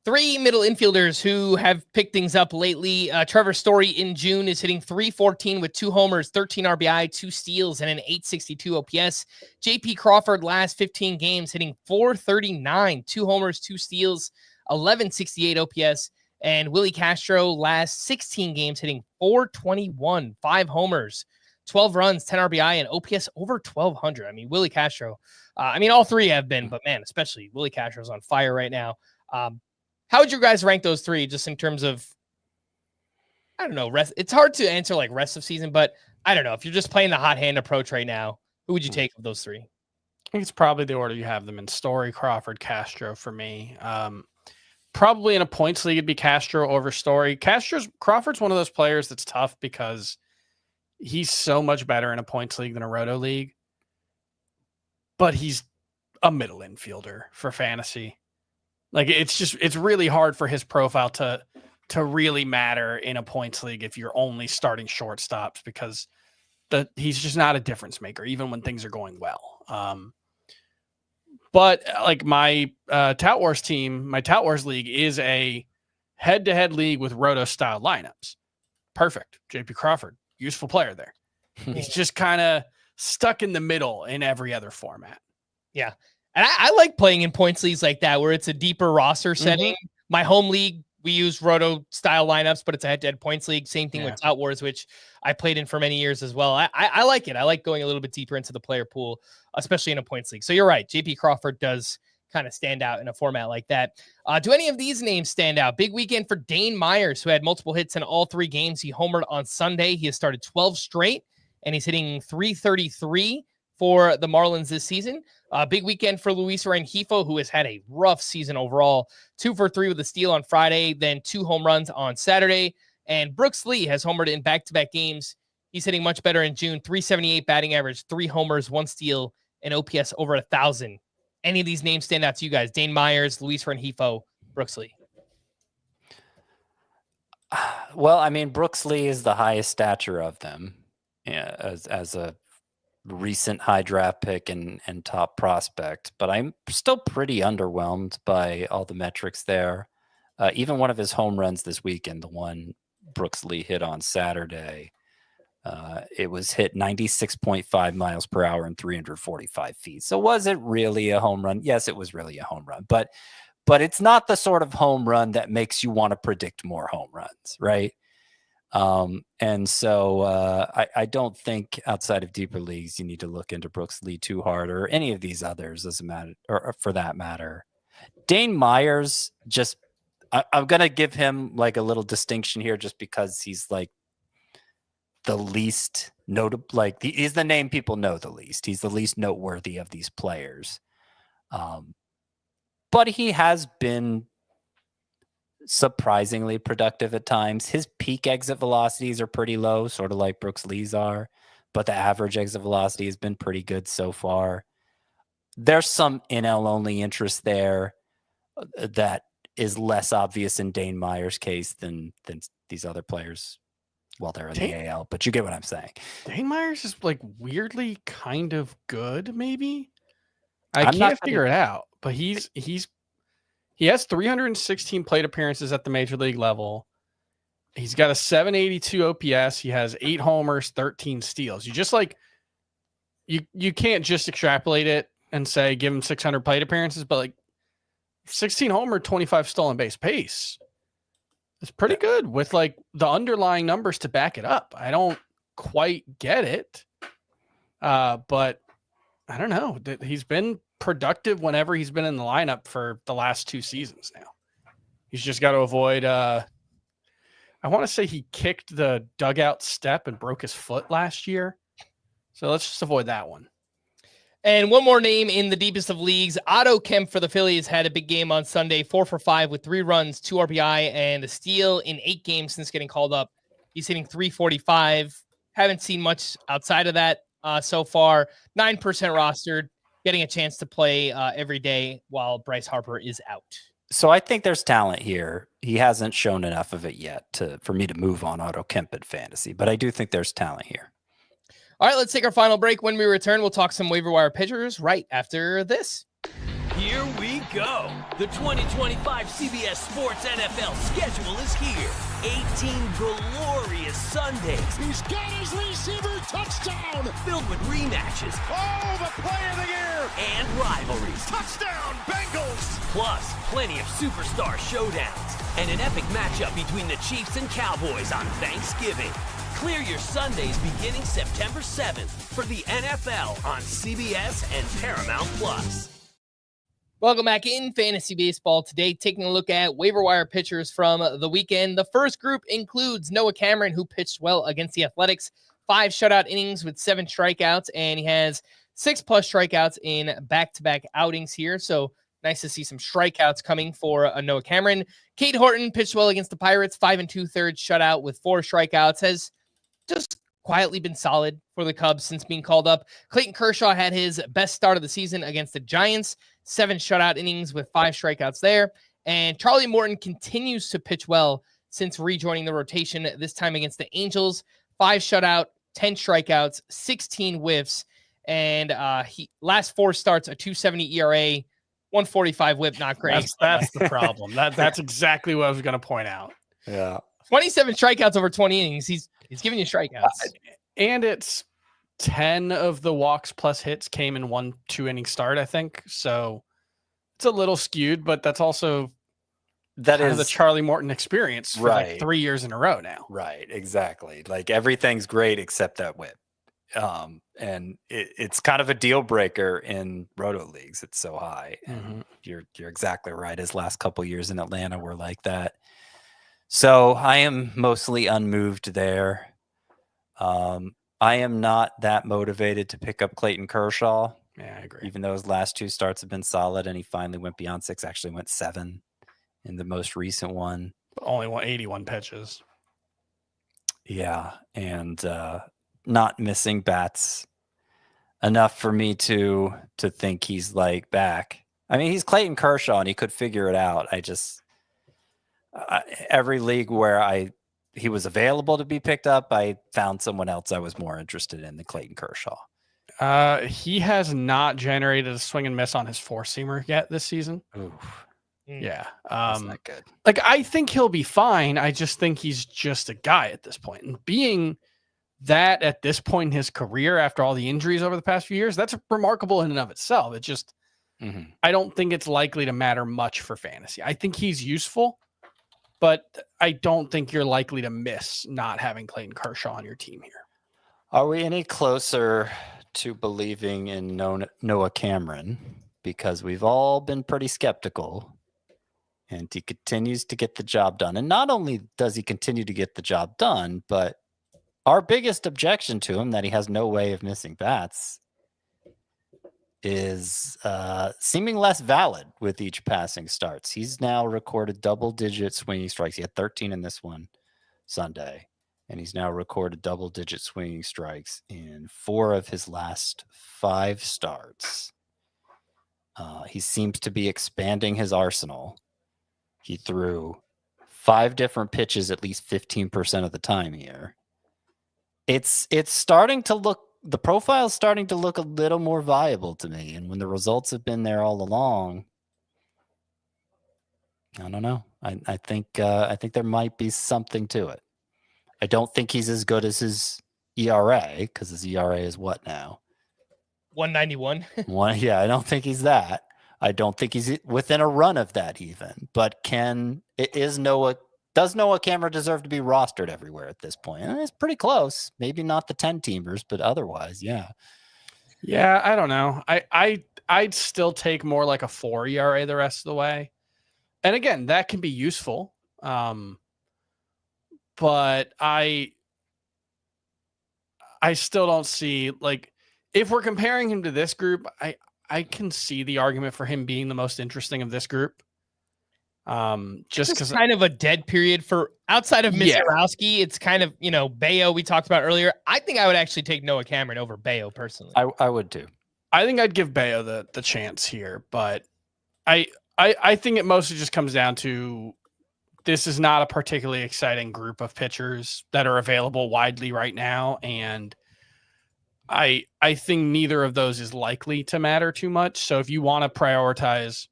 3 middle infielders who have picked things up lately. Trevor Story in June is hitting 314 with 2 homers, 13 RBI, 2 steals, and an 862 OPS. JP Crawford last 15 games hitting 439, 2 homers, 2 steals, 1168 OPS. And Willie Castro last 16 games hitting 421, 5 homers, 12 runs, 10 RBI, and OPS over 1,200. I mean, Willie Castro, all 3 have been, but man, especially Willie Castro's on fire right now. How would you guys rank those 3 just in terms of, I don't know, rest? It's hard to answer like rest of season, but I don't know. If you're just playing the hot hand approach right now, who would you take of those 3? I think it's probably the order you have them in: Story, Crawford, Castro for me. probably in a points league, it'd be Castro over Story. Crawford's one of those players that's tough because he's so much better in a points league than a roto league, but he's a middle infielder for fantasy. Like it's really hard for his profile to really matter in a points league if you're only starting shortstops, because he's just not a difference maker, even when things are going well. But like my Tout Wars team, my Tout Wars league is a head-to-head league with roto style lineups. Perfect. JP Crawford, useful player there. He's just kind of stuck in the middle in every other format. Yeah. And I like playing in points leagues like that, where it's a deeper roster setting. My home league, we use roto style lineups, but it's a head-to-head points league. Same thing with Tout Wars, which I played in for many years as well. I like it. I like going a little bit deeper into the player pool, especially in a points league. So you're right. JP Crawford does kind of stand out in a format like that. Do any of these names stand out? Big weekend for Dane Myers, who had multiple hits in all 3 games. He homered on Sunday. He has started 12 straight, and he's hitting .333 for the Marlins this season. Big weekend for Luis Rengifo, who has had a rough season overall. 2 for 3 with a steal on Friday, then 2 home runs on Saturday. And Brooks Lee has homered in back-to-back games. He's hitting much better in June. .378 batting average, 3 homers, 1 steal, and OPS over 1,000. Any of these names stand out to you guys? Dane Myers, Luis Rengifo, Brooks Lee. Well, I mean, Brooks Lee is the highest stature of them, as a recent high draft pick and top prospect, but I'm still pretty underwhelmed by all the metrics there. Even one of his home runs this weekend, the one Brooks Lee hit on Saturday, it was hit 96.5 miles per hour and 345 feet. So was it really a home run? Yes, it was really a home run, but it's not the sort of home run that makes you want to predict more home runs, right? And so I don't think outside of deeper leagues you need to look into Brooks Lee too hard, or any of these others, doesn't matter, or for that matter. Dane Myers, just I'm gonna give him like a little distinction here, just because he's like the least notable, like he's the name people know the least. He's the least noteworthy of these players, but he has been surprisingly productive at times. His peak exit velocities are pretty low, sort of like Brooks Lee's are, but the average exit velocity has been pretty good so far. There's some NL only interest there that is less obvious in Dane Myers' case than these other players while they're in the AL, but you get what I'm saying. Dane Myers is like weirdly kind of good, maybe. I can't figure it out, but he has 316 plate appearances at the major league level. He's got a 782 OPS. He has 8 homers, 13 steals. You just like, you can't just extrapolate it and say, give him 600 plate appearances, but like 16 homer, 25 stolen base pace. It's pretty good with like the underlying numbers to back it up. I don't quite get it. But I don't know. He's been productive whenever he's been in the lineup for the last 2 seasons now. He's just got to avoid I want to say he kicked the dugout step and broke his foot last year. So let's just avoid that one. And one more name in the deepest of leagues. Otto Kemp for the Phillies had a big game on Sunday, 4 for 5 with 3 runs, 2 RBI, and a steal in 8 games since getting called up. He's hitting .345. Haven't seen much outside of that so far. 9% rostered, getting a chance to play every day while Bryce Harper is out. So I think there's talent here. He hasn't shown enough of it yet for me to move on Otto Kemp in fantasy, but I do think there's talent here. All right, let's take our final break. When we return, we'll talk some waiver wire pitchers right after this. Here we go. The 2025 CBS Sports NFL schedule is here. 18 glorious Sundays. He's got his receiver touchdown. Filled with rematches. Oh, the play of the year. And rivalries. Touchdown, Bengals. Plus, plenty of superstar showdowns. And an epic matchup between the Chiefs and Cowboys on Thanksgiving. Clear your Sundays beginning September 7th for the NFL on CBS and Paramount Plus. Welcome back in Fantasy Baseball today, taking a look at waiver wire pitchers from the weekend. The first group includes Noah Cameron, who pitched well against the Athletics, 5 shutout innings with 7 strikeouts, and he has 6+ strikeouts in back-to-back outings here. So Nice to see some strikeouts coming for Noah Cameron. Cade Horton pitched well against the Pirates, 5 2/3 shutout with 4 strikeouts. Has just quietly been solid for the Cubs since being called up. Clayton Kershaw had his best start of the season against the Giants, 7 shutout innings with 5 strikeouts there. And Charlie Morton continues to pitch well since rejoining the rotation, this time against the Angels. 5 shutout, 10 strikeouts, 16 whiffs, and he last 4 starts, a 2.70 ERA, 145 whip, not great. That's the problem. That's exactly what I was going to point out. Yeah. 27 strikeouts over 20 innings. He's giving you strikeouts. And it's 10 of the walks plus hits came in 1 2-inning start, I think. So it's a little skewed, but that's also that is the Charlie Morton experience for right. like 3 years in a row now. Right, exactly. Like everything's great except that whip. And it's kind of a deal breaker in roto leagues. It's so high. And you're exactly right. His last couple years in Atlanta were like that. So I am mostly unmoved there. I am not that motivated to pick up Clayton Kershaw. Yeah, I agree. Even though his last 2 starts have been solid and he finally went beyond 6, actually went 7 in the most recent one. Only 81 pitches. Yeah. And not missing bats enough for me to think he's like back. I mean, he's Clayton Kershaw and he could figure it out. Every league where he was available to be picked up, I found someone else I was more interested in than Clayton Kershaw. He has not generated a swing and miss on his 4-seamer yet this season. Oof. Yeah. That's not good. Like, I think he'll be fine. I just think he's just a guy at this point. And being that at this point in his career, after all the injuries over the past few years, that's remarkable in and of itself. It just, I don't think it's likely to matter much for fantasy. I think he's useful, but I don't think you're likely to miss not having Clayton Kershaw on your team here. Are we any closer to believing in Noah Cameron? Because we've all been pretty skeptical. And he continues to get the job done. And not only does he continue to get the job done, but our biggest objection to him, that he has no way of missing bats, is seeming less valid with each passing starts. He's now recorded double-digit swinging strikes. He had 13 in this one Sunday. And he's now recorded double-digit swinging strikes in 4 of his last 5 starts. He seems to be expanding his arsenal. He threw 5 different pitches at least 15% of the time here. It's starting to look, the profile's starting to look a little more viable to me. And when the results have been there all along, I don't know. I think there might be something to it. I don't think he's as good as his ERA, because his ERA is what now? 191. Yeah, I don't think he's that. I don't think he's within a run of that even. But does Noah Cameron deserve to be rostered everywhere at this point? And it's pretty close. Maybe not the 10-teamers, but otherwise, yeah. Yeah, I don't know. I'd still take more like a 4 ERA the rest of the way. And again, that can be useful. But I still don't see, like, if we're comparing him to this group, I can see the argument for him being the most interesting of this group. Just because kind of a dead period for outside of Mizorowski. It's kind of, Bello we talked about earlier. I think I would actually take Noah Cameron over Bello personally. I would too. I think I'd give Bello the chance here, but I think it mostly just comes down to this is not a particularly exciting group of pitchers that are available widely right now, and I think neither of those is likely to matter too much. So if you want to prioritize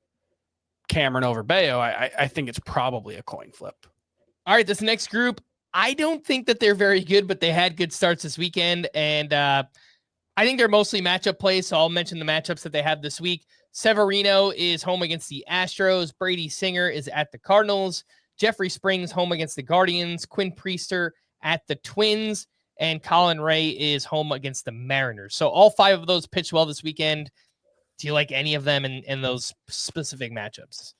Cameron over Bello, I think it's probably a coin flip. All right, this next group, I don't think that they're very good, but they had good starts this weekend, and I think they're mostly matchup plays, so I'll mention the matchups that they have this week. Severino is home against the Astros. Brady Singer is at the Cardinals. Jeffrey Springs home against the Guardians. Quinn Priester at the Twins. And Colin Ray is home against the Mariners. So all 5 of those pitched well this weekend. Do you like any of them in those specific matchups?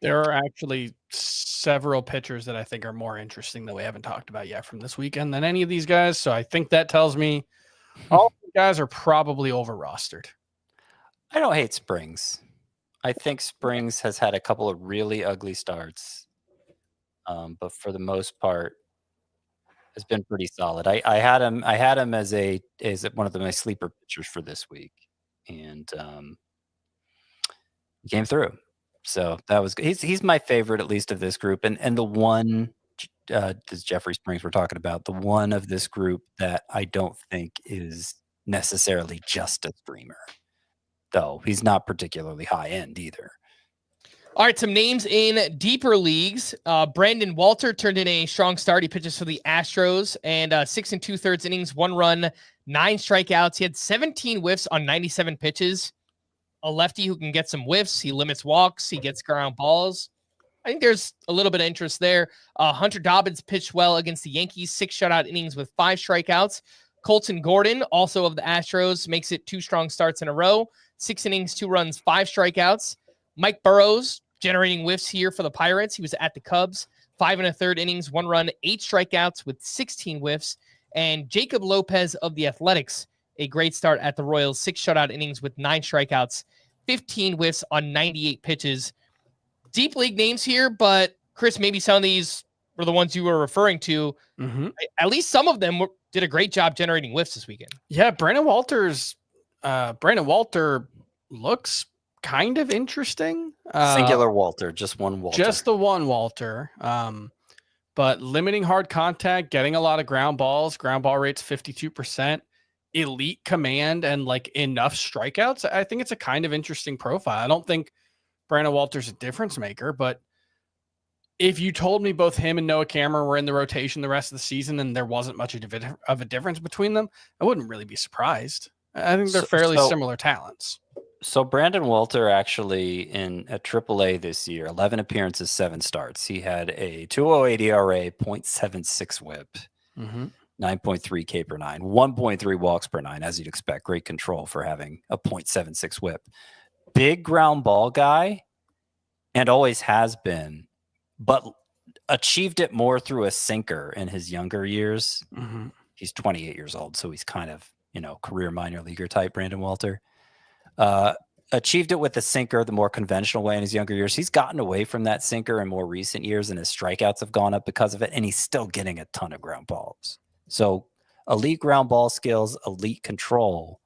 There are actually several pitchers that I think are more interesting that we haven't talked about yet from this weekend than any of these guys. So I think that tells me all the guys are probably over rostered. I don't hate Springs. I think Springs has had a couple of really ugly starts, but for the most part, has been pretty solid. I had him as one of my sleeper pitchers for this week, and he came through. So that was he's my favorite, at least of this group, and the one this Jeffrey Springs we're talking about, the one of this group that I don't think is necessarily just a streamer, though he's not particularly high end either. All right, some names in deeper leagues. Brandon Walter turned in a strong start. He pitches for the Astros and 6 2/3 innings, 1 run, 9 strikeouts. He had 17 whiffs on 97 pitches. A lefty who can get some whiffs. He limits walks. He gets ground balls. I think there's a little bit of interest there. Hunter Dobbins pitched well against the Yankees, 6 shutout innings with 5 strikeouts. Colton Gordon, also of the Astros, makes it 2 strong starts in a row. 6 innings, 2 runs, 5 strikeouts. Mike Burrows generating whiffs here for the Pirates. He was at the Cubs, 5 1/3 innings, 1 run, 8 strikeouts with 16 whiffs. And Jacob Lopez of the Athletics, a great start at the Royals, 6 shutout innings with 9 strikeouts, 15 whiffs on 98 pitches. Deep league names here, but Chris, maybe some of these were the ones you were referring to. Mm-hmm. At least some of them did a great job generating whiffs this weekend. Yeah, Brandon Walter looks kind of interesting. Singular Walter, just one Walter. Just the one Walter. But limiting hard contact, getting a lot of ground balls, ground ball rates 52%, elite command, and like enough strikeouts. I think it's a kind of interesting profile. I don't think Brandon Walter's a difference maker, but if you told me both him and Noah Cameron were in the rotation the rest of the season and there wasn't much of a difference between them, I wouldn't really be surprised. I think they're fairly similar talents. So Brandon Walter actually in a AAA this year, 11 appearances, 7 starts. He had a 2.08 ERA, 0.76 WHIP, 9.3 K per 9, 1.3 walks per 9, as you'd expect. Great control for having a 0.76 WHIP. Big ground ball guy, and always has been, but achieved it more through a sinker in his younger years. Mm-hmm. He's 28 years old, so he's kind of, career minor leaguer type Brandon Walter. Achieved it with the sinker the more conventional way in his younger years. He's gotten away from that sinker in more recent years, and his strikeouts have gone up because of it, and he's still getting a ton of ground balls. So elite ground ball skills, elite control.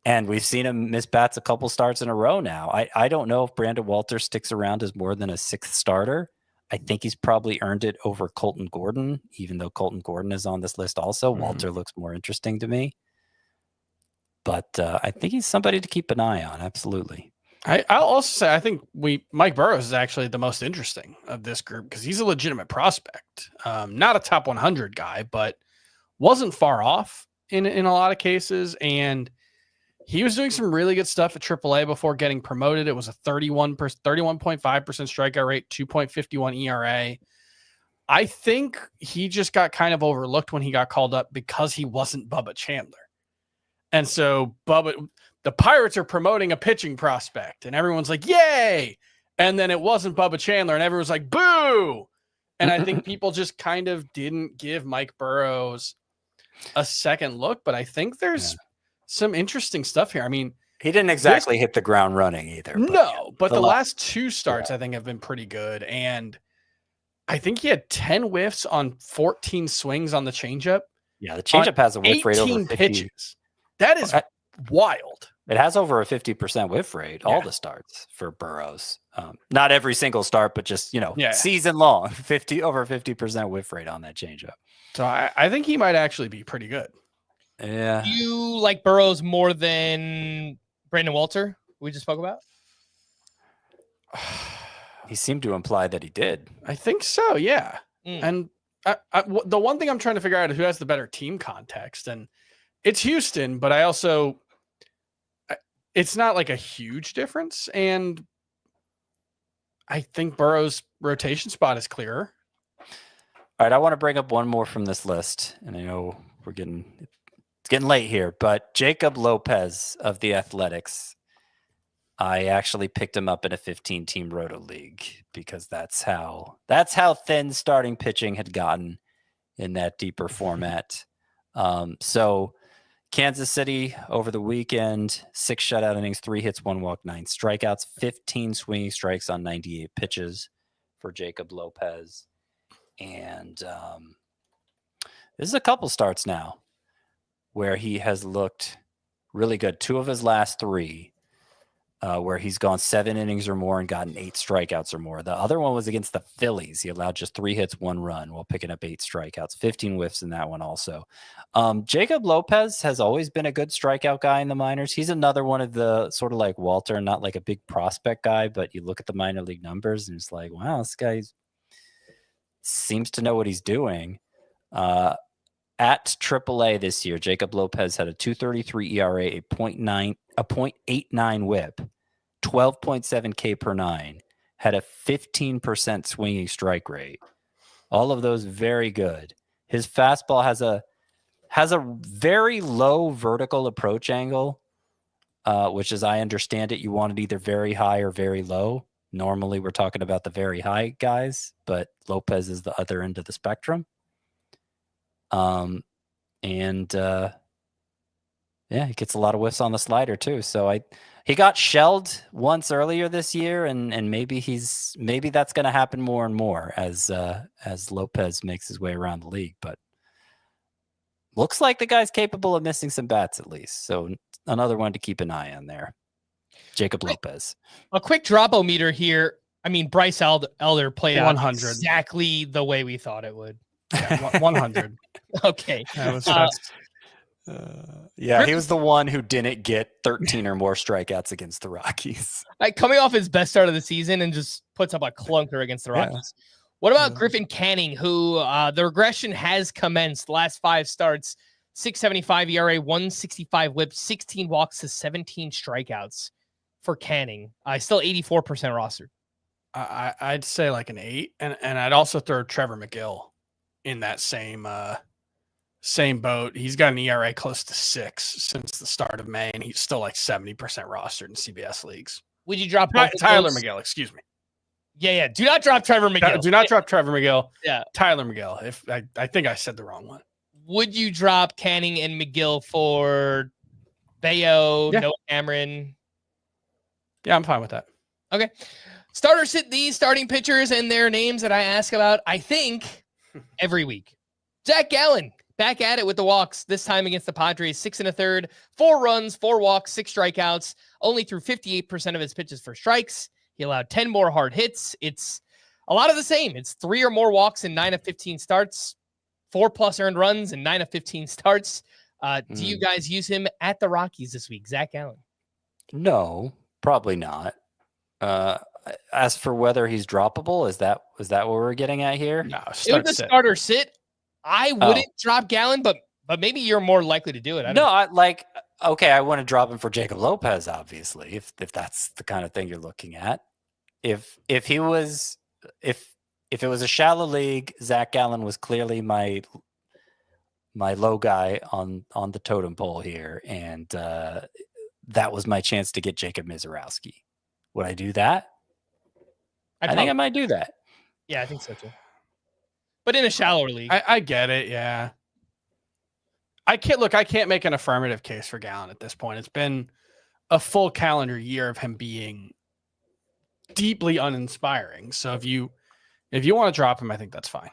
And we've seen him miss bats a couple starts in a row now. I don't know if Brandon Walter sticks around as more than a 6th starter. I think he's probably earned it over Colton Gordon, even though Colton Gordon is on this list also. Mm-hmm. Walter looks more interesting to me. But I think he's somebody to keep an eye on. Absolutely. I'll also say I think Mike Burrows is actually the most interesting of this group because he's a legitimate prospect. Not a top 100 guy, but wasn't far off in a lot of cases. And he was doing some really good stuff at AAA before getting promoted. It was a 31.5% strikeout rate, 2.51 ERA. I think he just got kind of overlooked when he got called up because he wasn't Bubba Chandler. And so the Pirates are promoting a pitching prospect and everyone's like, yay. And then it wasn't Bubba Chandler and everyone's like, boo. And I think people just kind of didn't give Mike Burrows a second look, but I think there's some interesting stuff here. I mean, he didn't exactly hit the ground running either. But the last 2 starts I think have been pretty good. And I think he had 10 whiffs on 14 swings on the changeup. Yeah, the changeup has a whiff rate over 50 pitches. That is wild. It has over a 50% whiff rate, all the starts for Burrows. Not every single start, but just, season long, over 50% whiff rate on that changeup. So I think he might actually be pretty good. Yeah. Do you like Burrows more than Brandon Walter we just spoke about? He seemed to imply that he did. I think so, yeah. And the one thing I'm trying to figure out is who has the better team context. And it's Houston, but it's not like a huge difference. And I think Burrow's rotation spot is clearer. All right, I want to bring up one more from this list. And I know it's getting late here, but Jacob Lopez of the Athletics, I actually picked him up in a 15-team roto league because that's how thin starting pitching had gotten in that deeper format. So Kansas City over the weekend, 6 shutout innings, 3 hits, 1 walk, 9 strikeouts, 15 swinging strikes on 98 pitches for Jacob Lopez. And this is a couple starts now where he has looked really good. 2 of his last 3 where he's gone 7 innings or more and gotten 8 strikeouts or more. The other one was against the Phillies. He allowed just 3 hits, 1 run while picking up 8 strikeouts, 15 whiffs in that one also. Jacob Lopez has always been a good strikeout guy in the minors. He's another one of the sort of like Walter, not like a big prospect guy, but you look at the minor league numbers and it's like, wow, this guy seems to know what he's doing. At AAA this year, Jacob Lopez had a 2.33 ERA, a 0.89 whip, 12.7 K per 9, had a 15% swinging strike rate. All of those very good. His fastball has a very low vertical approach angle, which, as I understand it, you want it either very high or very low. Normally, we're talking about the very high guys, but Lopez is the other end of the spectrum. Yeah, he gets a lot of whiffs on the slider too. So he got shelled once earlier this year, and maybe that's going to happen more and more as Lopez makes his way around the league. But looks like the guy's capable of missing some bats at least. So another one to keep an eye on there. Jacob Lopez. A quick drop-o-meter here. I mean, Bryce Elder played out 100. exactly the way we thought it would. Yeah, 100. Okay. Yeah, he was the one who didn't get 13 or more strikeouts against the Rockies. Coming off his best start of the season and just puts up a clunker against the Rockies. Yeah. What about Griffin Canning, who the regression has commenced? Last 5 starts, 6.75 ERA, 1.65 whip, 16 walks to 17 strikeouts for Canning. Still 84% rostered. I'd say like an 8, and I'd also throw Trevor McGill in that same boat. He's got an ERA close to 6 since the start of May, and he's still like 70% rostered in CBS leagues. Would you drop Tyler McGill? Excuse me. Yeah. Do not drop Trevor McGill. Do not drop Trevor McGill. Yeah, Tyler McGill. If I think I said the wrong one. Would you drop Canning and McGill for Bello, Noah Cameron? Yeah, I'm fine with that. Okay. Starter sit these starting pitchers and their names that I ask about, I think, every week. Zach Gallen, back at it with the walks, this time against the Padres, 6 1/3, 4 runs, 4 walks, 6 strikeouts, only threw 58% of his pitches for strikes. He allowed 10 more hard hits. It's a lot of the same. It's 3 or more walks in 9 of 15 starts, 4+ earned runs in 9 of 15 starts. Do you guys use him at the Rockies this week, Zach Gallen? No, probably not. As for whether he's droppable, is that what we're getting at here? No, it was a starter sit. I wouldn't drop Gallen, but maybe you're more likely to do it. I want to drop him for Jacob Lopez, obviously, if that's the kind of thing you're looking at. If it was a shallow league, Zach Gallen was clearly my low guy on the totem pole here, and that was my chance to get Jacob Mizorowski. Would I do that? I think I might do that. Yeah, I think so too. But in a shallower league. I get it, yeah. I can't make an affirmative case for Gallen at this point. It's been a full calendar year of him being deeply uninspiring. So if you want to drop him, I think that's fine.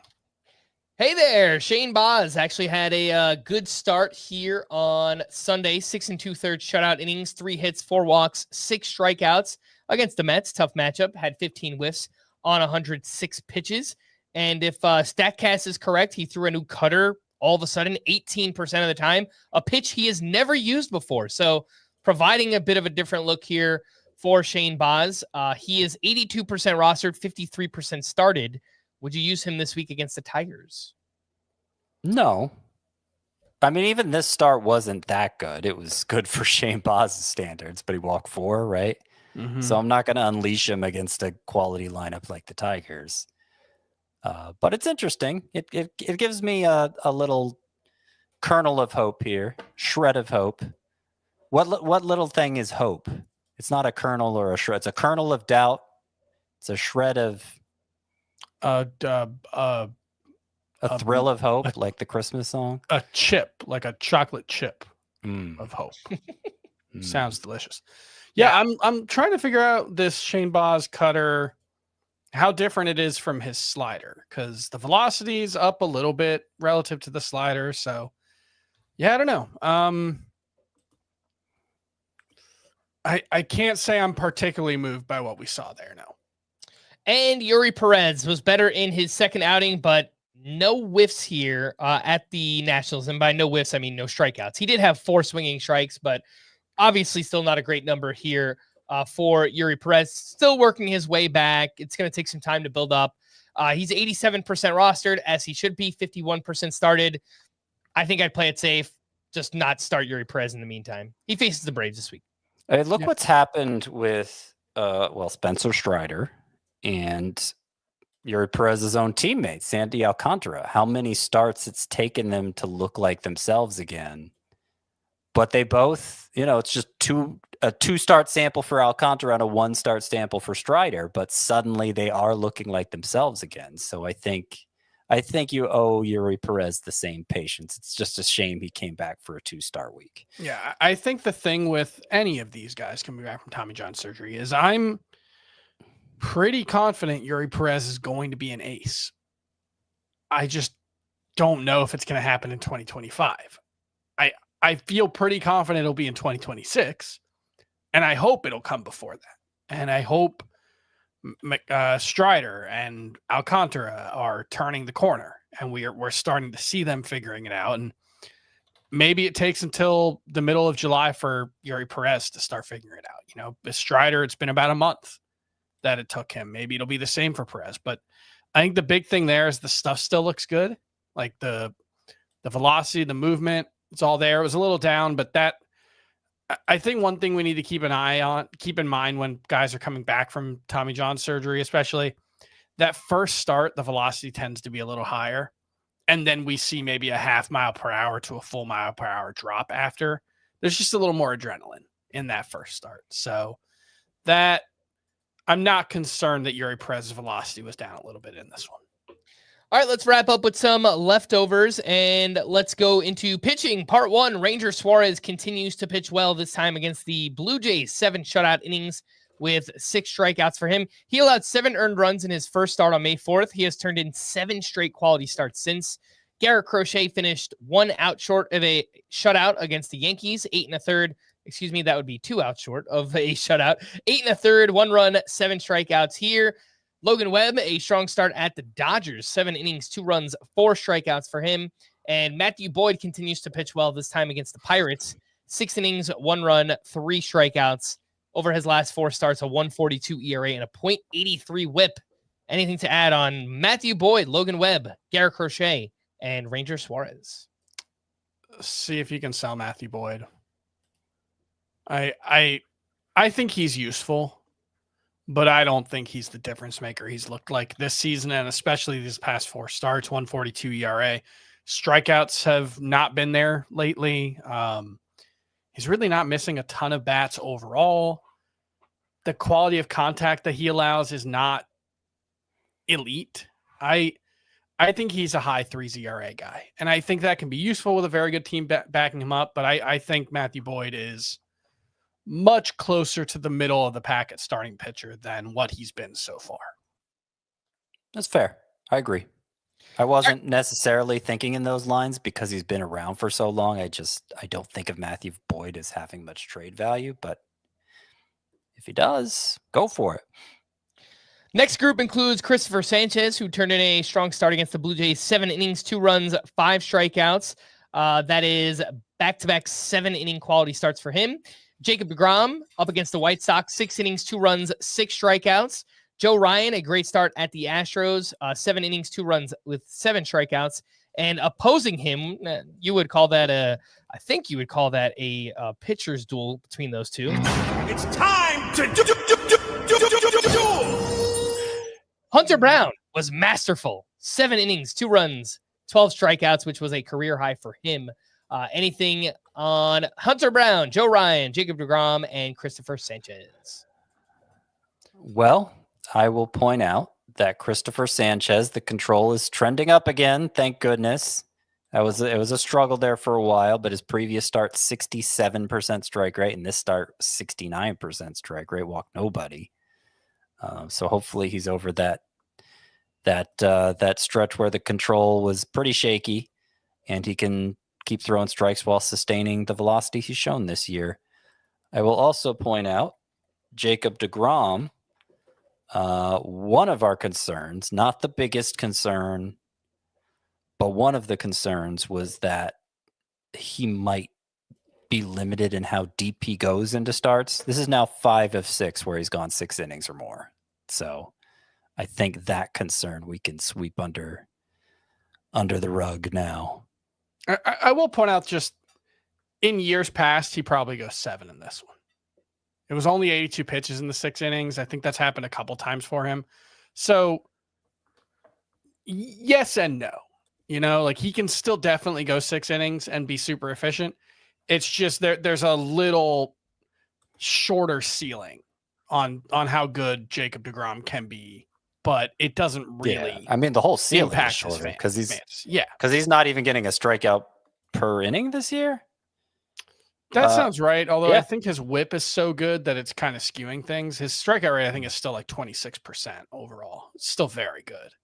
Hey there, Shane Baz actually had a good start here on Sunday. 6 2/3 shutout innings, 3 hits, 4 walks, 6 strikeouts against the Mets. Tough matchup. Had 15 whiffs on 106 pitches. And if StatCast is correct, he threw a new cutter all of a sudden 18% of the time, a pitch he has never used before. So providing a bit of a different look here for Shane Baz. He is 82% rostered, 53% started. Would you use him this week against the Tigers? No. I mean, even this start wasn't that good. It was good for Shane Baz's standards, but he walked 4, right? Mm-hmm. So I'm not going to unleash him against a quality lineup like the Tigers. But it's interesting. It gives me a little kernel of hope here, shred of hope. What little thing is hope? It's not a kernel or a shred. It's a kernel of doubt. It's a shred of a thrill of hope, like the Christmas song. A chip, like a chocolate chip. of hope. Mm. Sounds delicious. Yeah, I'm trying to figure out this Shane Baz cutter, how different it is from his slider, because the velocity is up a little bit relative to the slider. So, yeah, I don't know. I can't say I'm particularly moved by what we saw there. No. And Yuri Perez was better in his second outing, but no whiffs here at the Nationals. And by no whiffs, I mean no strikeouts. He did have 4 swinging strikes, but obviously still not a great number here for Yuri Perez. Still working his way back. It's going to take some time to build up. He's 87% rostered, as he should be, 51% started. I think I'd play it safe, just not start Yuri Perez in the meantime. He faces the Braves this week. Hey, look what's happened with, Spencer Strider and Yuri Perez's own teammate, Sandy Alcantara. How many starts it's taken them to look like themselves again. But they both, it's just a 2-start sample for Alcantara and a 1-start sample for Strider, but suddenly they are looking like themselves again. So I think you owe Yuri Perez the same patience. It's just a shame he came back for a 2-star week. Yeah, I think the thing with any of these guys coming back from Tommy John surgery is I'm pretty confident Yuri Perez is going to be an ace. I just don't know if it's going to happen in 2025. I feel pretty confident it'll be in 2026, and I hope it'll come before that. And I hope Strider and Alcantara are turning the corner, and we're starting to see them figuring it out. And maybe it takes until the middle of July for Yuri Perez to start figuring it out. With Strider, it's been about a month that it took him. Maybe it'll be the same for Perez, but I think the big thing there is the stuff still looks good. Like the velocity, the movement, it's all there. It was a little down, but I think one thing we need to keep in mind when guys are coming back from Tommy John surgery, especially that first start, the velocity tends to be a little higher. And then we see maybe a half mile per hour to a full mile per hour drop after. There's just a little more adrenaline in that first start. So that I'm not concerned that Yuri Perez's velocity was down a little bit in this one. All right, let's wrap up with some leftovers, and let's go into pitching. Part 1, Ranger Suarez continues to pitch well, this time against the Blue Jays. 7 shutout innings with 6 strikeouts for him. He allowed 7 earned runs in his first start on May 4th. He has turned in 7 straight quality starts since. Garrett Crochet finished 1 out short of a shutout against the Yankees, 8 1/3. Excuse me, that would be 2 out short of a shutout. 8 1/3, 1 run, 7 strikeouts here. Logan Webb, a strong start at the Dodgers, 7 innings, 2 runs, 4 strikeouts for him. And Matthew Boyd continues to pitch well, this time against the Pirates. 6 innings, 1 run, 3 strikeouts. Over his last 4 starts, a 1.42 ERA and a .83 whip. Anything to add on Matthew Boyd, Logan Webb, Garrett Crochet, and Ranger Suarez? See if you can sell Matthew Boyd. I think he's useful, but I don't think he's the difference maker he's looked like this season, and especially these past 4 starts, 1.42 ERA. Strikeouts have not been there lately. He's really not missing a ton of bats overall. The quality of contact that he allows is not elite. I think he's a high 3s ERA guy, and I think that can be useful with a very good team backing him up, but I think Matthew Boyd is much closer to the middle of the pack at starting pitcher than what he's been so far. That's fair. I agree. I wasn't necessarily thinking in those lines because he's been around for so long. I don't think of Matthew Boyd as having much trade value, but if he does, go for it. Next group includes Christopher Sanchez, who turned in a strong start against the Blue Jays. 7 innings, 2 runs, 5 strikeouts. That is back-to-back 7-inning quality starts for him. Jacob deGrom up against the White Sox, 6 innings, 2 runs, 6 strikeouts. Joe Ryan, a great start at the Astros, 7 innings, 2 runs with 7 strikeouts. And opposing him, you would call that a pitcher's duel between those two. It's time to duel. Hunter Brown was masterful. 7 innings, 2 runs, 12 strikeouts, which was a career high for him. Anything on Hunter Brown, Joe Ryan, Jacob deGrom, and Christopher Sanchez? Well, I will point out that Christopher Sanchez, the control is trending up again. Thank goodness. It was a struggle there for a while, but his previous start 67% strike rate, and this start 69% strike rate, walked nobody. So hopefully he's over that stretch where the control was pretty shaky, and he can keep throwing strikes while sustaining the velocity he's shown this year. I will also point out Jacob deGrom. One of our concerns, not the biggest concern, but one of the concerns was that he might be limited in how deep he goes into starts. This is now 5 of 6 where he's gone 6 innings or more. So I think that concern we can sweep under the rug now. I will point out, just in years past, he probably goes 7 in this one. It was only 82 pitches in the 6 innings. I think that's happened a couple times for him. So yes and no. Like, he can still definitely go 6 innings and be super efficient. It's just there's a little shorter ceiling on how good Jacob deGrom can be, but it doesn't really. Yeah. I mean, the whole ceiling is impact shorter his because he's not even getting a strikeout per inning this year. That sounds right. Although I think his whip is so good that it's kind of skewing things. His strikeout rate, I think, is still like 26% overall. It's still very good.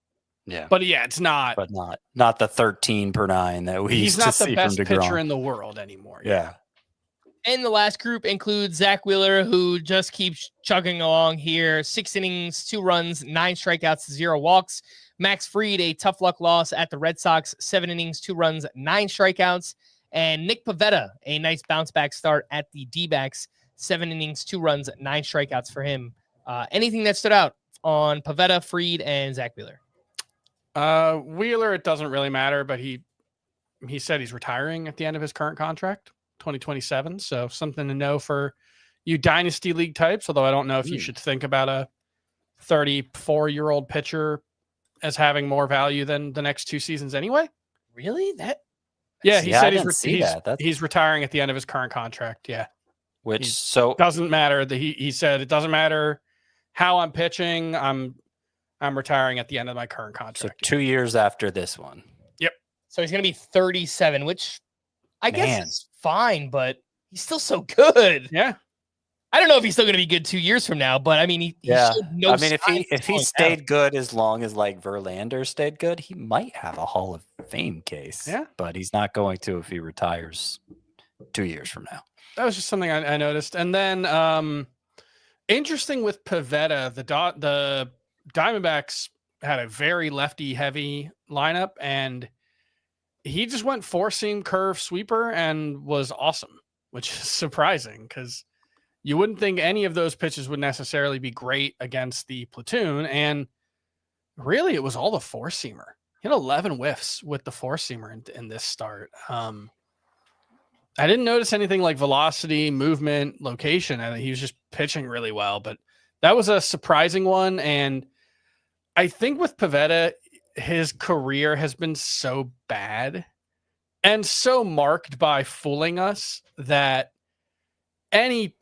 Yeah. But yeah, it's not. But not the 13 per 9 that we used to see from DeGrom. He's not the best pitcher in the world anymore. Yeah. And the last group includes Zach Wheeler, who just keeps chugging along here. 6 innings, 2 runs, 9 strikeouts, 0 walks. Max Fried, a tough luck loss at the Red Sox. 7 innings, 2 runs, 9 strikeouts. And Nick Pivetta, a nice bounce back start at the D-backs. 7 innings, 2 runs, 9 strikeouts for him. Anything that stood out on Pivetta, Fried, and Zach Wheeler? Wheeler, it doesn't really matter, but he said he's retiring at the end of his current contract, 2027. So something to know for you dynasty league types, although I don't know if you should think about a 34-year-old pitcher as having more value than the next 2 seasons anyway. Really? Yeah, he said he's retiring at the end of his current contract. Yeah. Doesn't matter. He said it doesn't matter how I'm pitching. I'm retiring at the end of my current contract. So 2 years after this one. Yep. So he's going to be 37, which I guess is fine, but he's still so good. Yeah. I don't know if he's still going to be good 2 years from now, but I mean, he showed no if he stayed good as long as like Verlander stayed good, he might have a Hall of Fame case. Yeah. But he's not going to if he retires 2 years from now. That was just something I noticed. And then interesting with Pivetta, the Diamondbacks had a very lefty heavy lineup, and he just went 4-seam curve sweeper and was awesome, which is surprising because you wouldn't think any of those pitches would necessarily be great against the platoon. And really, it was all the 4-seamer. He had 11 whiffs with the 4-seamer in this start. I didn't notice anything like velocity, movement, location. I think he was just pitching really well, but that was a surprising one. And I think with Pivetta, his career has been so bad and so marked by fooling us that any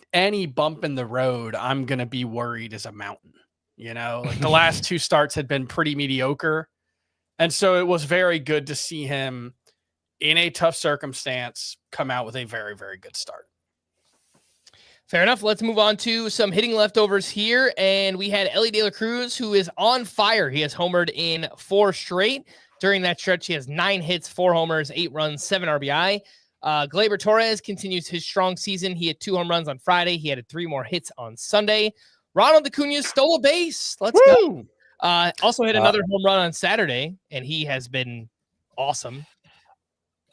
bump in the road, I'm going to be worried is a mountain. Like the last 2 starts had been pretty mediocre. And so it was very good to see him in a tough circumstance come out with a very, very good start. Fair enough. Let's move on to some hitting leftovers here. And we had Ellie De La Cruz, who is on fire. He has homered in 4 straight. During that stretch, he has 9 hits, 4 homers, 8 runs, 7 RBI. Gleyber Torres continues his strong season. He had 2 home runs on Friday. He had 3 more hits on Sunday. Ronald Acuna stole a base. Let's go. Also hit another home run on Saturday, and he has been awesome.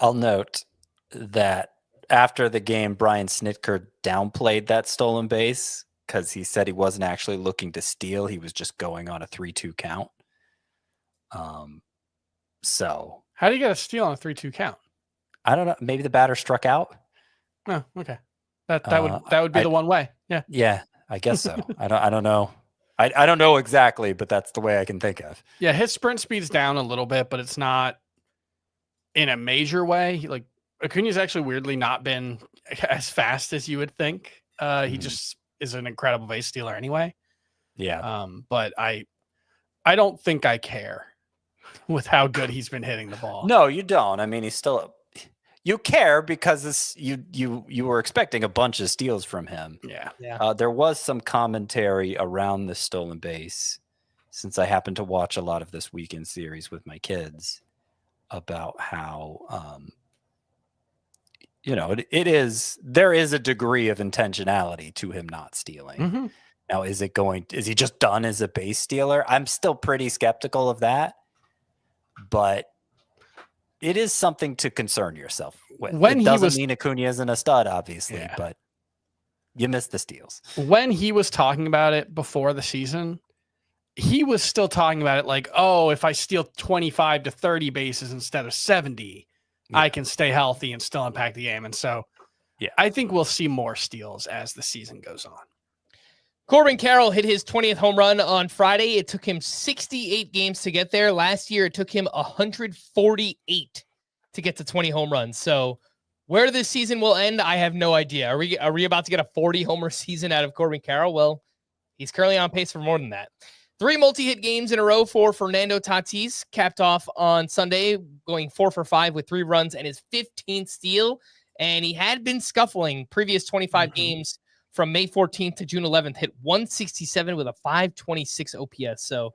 I'll note that after the game, Brian Snitker downplayed that stolen base because he said he wasn't actually looking to steal. He was just going on a 3-2 count. So how do you get a steal on a 3-2 count? I don't know. Maybe the batter struck out. Oh, okay. That would be the one way. Yeah. Yeah, I guess so. I don't know. I don't know exactly, but that's the way I can think of. Yeah, his sprint speed's down a little bit, but it's not in a major way. Like Acuna's actually weirdly not been as fast as you would think. He just is an incredible base stealer anyway. Yeah. But I don't think I care. with how good he's been hitting the ball. No, you don't. I mean, he's still. You care because you were expecting a bunch of steals from him. Yeah. There was some commentary around the stolen base, since I happened to watch a lot of this weekend series with my kids, about how there is a degree of intentionality to him not stealing. Mm-hmm. Now, is he just done as a base stealer? I'm still pretty skeptical of that, but it is something to concern yourself with. It doesn't mean Acuna isn't a stud, obviously, but you missed the steals. When he was talking about it before the season, he was still talking about it like, oh, if I steal 25 to 30 bases instead of 70, I can stay healthy and still impact the game. And so I think we'll see more steals as the season goes on. Corbin Carroll hit his 20th home run on Friday. It took him 68 games to get there. Last year, it took him 148 to get to 20 home runs. So where this season will end, I have no idea. Are we about to get a 40 homer season out of Corbin Carroll? Well, he's currently on pace for more than that. 3 multi-hit games in a row for Fernando Tatis, capped off on Sunday, going 4 for 5 with 3 runs and his 15th steal. And he had been scuffling previous 25 games from May 14th to June 11th, hit 167 with a 526 OPS. So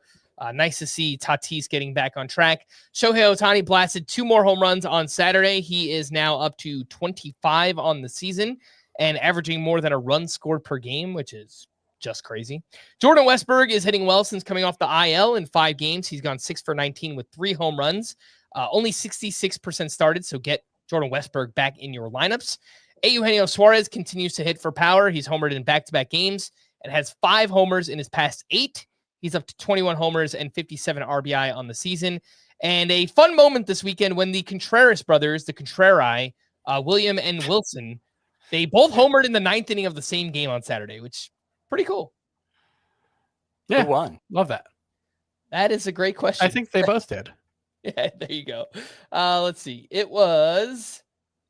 nice to see Tatis getting back on track. Shohei Ohtani blasted 2 more home runs on Saturday. He is now up to 25 on the season and averaging more than a run scored per game, which is just crazy. Jordan Westburg is hitting well since coming off the IL in 5 games. He's gone 6 for 19 with 3 home runs. Only 66% started, so get Jordan Westburg back in your lineups. Eugenio Suarez continues to hit for power. He's homered in back-to-back games and has 5 homers in his past 8. He's up to 21 homers and 57 RBI on the season. And a fun moment this weekend when the Contreras brothers, the Contreras, William and Wilson, they both homered in the 9th inning of the same game on Saturday, which is pretty cool. Yeah, who won? Love that. That is a great question. I think they both did. Yeah, there you go. Let's see. It was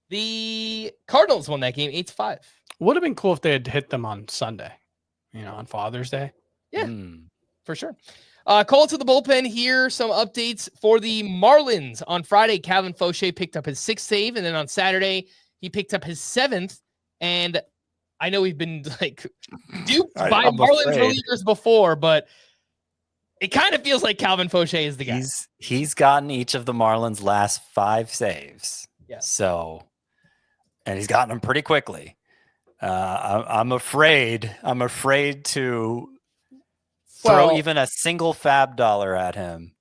the Cardinals won that game 8-5. Would have been cool if they had hit them on Sunday, on Father's Day. Yeah, for sure. Call to the bullpen here. Some updates for the Marlins. On Friday, Calvin Fauché picked up his 6th save, and then on Saturday, he picked up his 7th. And I know we've been duped by Marlins relievers before, but it kind of feels like Calvin Fauché is the guy. He's gotten each of the Marlins' last 5 saves. Yeah. So, and he's gotten them pretty quickly. I'm afraid to throw even a single fab dollar at him.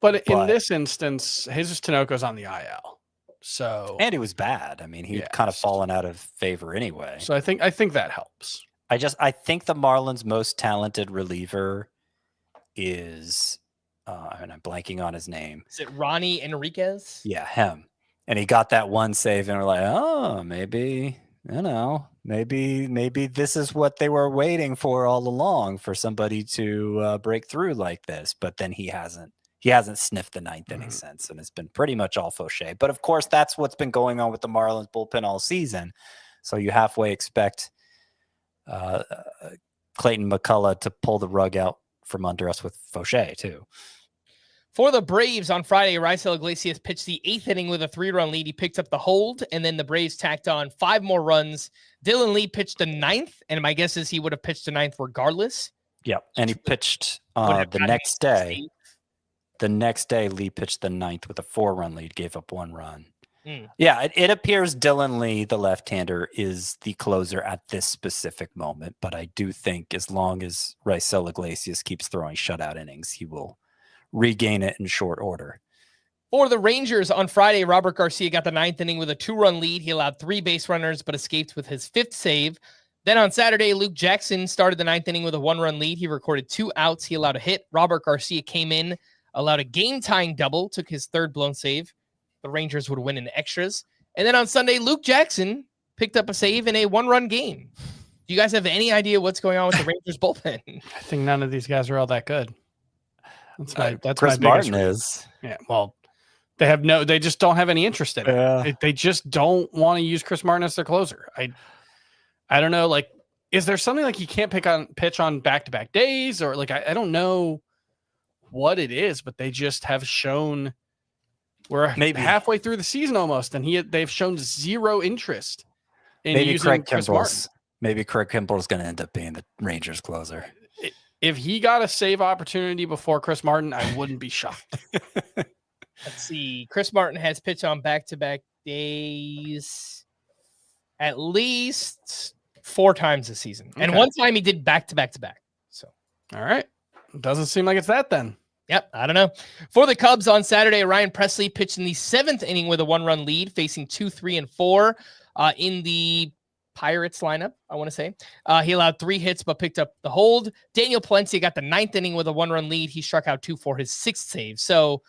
But in this instance, Jesus Tinoco's on the IL. So, and he was bad. I mean, he'd kind of fallen out of favor anyway. So I think that helps. I think the Marlins' most talented reliever is, and I'm blanking on his name. Is it Ronnie Enriquez? Yeah, him. And he got that 1 save, and we're like, oh, maybe this is what they were waiting for all along, for somebody to break through like this. But then he hasn't sniffed the 9th inning since, and it's been pretty much all Fauché. But of course, that's what's been going on with the Marlins bullpen all season. So you halfway expect Clayton McCullough to pull the rug out from under us with Fauché too. For the Braves on Friday, Raisel Iglesias pitched the 8th inning with a 3-run lead. He picked up the hold, and then the Braves tacked on 5 more runs. Dylan Lee pitched the 9th, and my guess is he would have pitched the 9th regardless. Yep, and he pitched the next day. The next day, Lee pitched the 9th with a 4-run lead, gave up 1 run. Yeah, it appears Dylan Lee, the left-hander, is the closer at this specific moment. But I do think as long as Raisel Iglesias keeps throwing shutout innings, he will regain it in short order. For the Rangers on Friday, Robert Garcia got the 9th inning with a 2-run lead. He allowed 3 base runners, but escaped with his 5th save. Then on Saturday, Luke Jackson started the 9th inning with a 1-run lead. He recorded 2 outs. He allowed a hit. Robert Garcia came in, allowed a game-tying double, took his 3rd blown save. The Rangers would win in extras. And then on Sunday, Luke Jackson picked up a save in a 1-run game. Do you guys have any idea what's going on with the Rangers bullpen? I think none of these guys are all that good. That's Chris my Martin reason. is. Yeah, well, they just don't have any interest in it. They just don't want to use Chris Martin as their closer. I don't know. Like, is there something like he can't pitch on back-to-back days, or like I don't know what it is, but they just have shown we're Maybe. halfway through the season almost, and they've shown zero interest in Maybe using Chris Martin. Maybe Craig Kimball's going to end up being the Rangers closer. If he got a save opportunity before Chris Martin, I wouldn't be shocked. Let's see. Chris Martin has pitched on back-to-back days at least 4 times this season. Okay. And one time he did back-to-back-to-back. So, all right. Doesn't seem like it's that then. Yep, I don't know. For the Cubs on Saturday, Ryan Presley pitched in the 7th inning with a 1-run lead, facing 2, 3, and 4 in the Pirates lineup, I want to say. He allowed 3 hits, but picked up the hold. Daniel Palencia got the 9th inning with a 1-run lead. He struck out 2 for his 6th save. So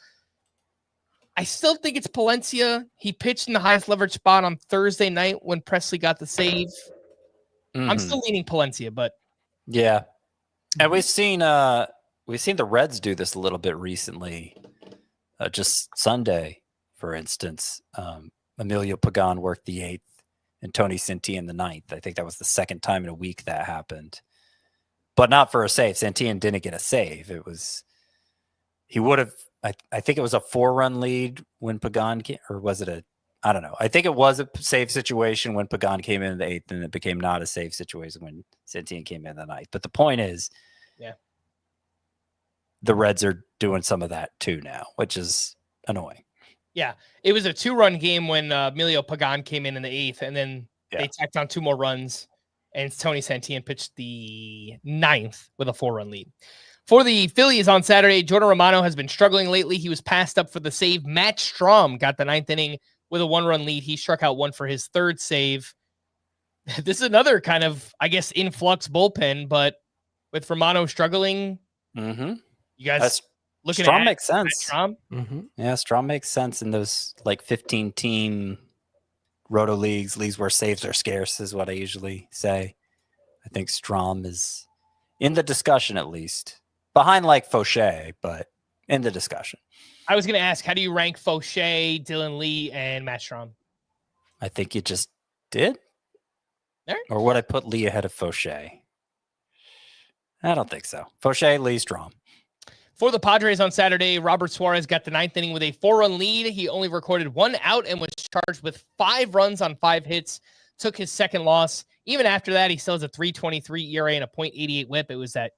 I still think it's Palencia. He pitched in the highest leverage spot on Thursday night when Presley got the save. Mm-hmm. I'm still leaning Palencia, but yeah. And we've seen the Reds do this a little bit recently. Just Sunday, for instance, Emilio Pagan worked the 8th and Tony Santillan the 9th. I think that was the second time in a week that happened, but not for a save. Santillan didn't get a save. He would have. I think it was a 4-run lead when Pagan came, or was it I don't know. I think it was a save situation when Pagan came in the 8th, and it became not a save situation when Santillan came in the 9th. But the point is, the Reds are doing some of that too now, which is annoying. Yeah, it was a 2-run game when Emilio Pagan came in the 8th, and then they tacked on 2 more runs, and Tony Santillan pitched the 9th with a 4-run lead. For the Phillies on Saturday, Jordan Romano has been struggling lately. He was passed up for the save. Matt Strahm got the 9th inning with a 1-run lead. He struck out 1 for his 3rd save. This is another kind of, I guess, influx bullpen, but with Romano struggling, you guys looking Strahm at makes sense. Strahm? Yeah, Strahm makes sense in those like 15-team roto leagues where saves are scarce, is what I usually say. I think Strahm is in the discussion, at least behind like Fauché, but in the discussion. I was going to ask, how do you rank Fauché, Dylan Lee, and Matt Strahm? I think you just did. Right. Or would I put Lee ahead of Fauché? I don't think so. Fauché, Lee, Strahm. For the Padres on Saturday, Robert Suarez got the 9th inning with a 4-run lead. He only recorded 1 out and was charged with 5 runs on 5 hits, took his 2nd loss. Even after that, he still has a 3.23 ERA and a .88 whip. It was that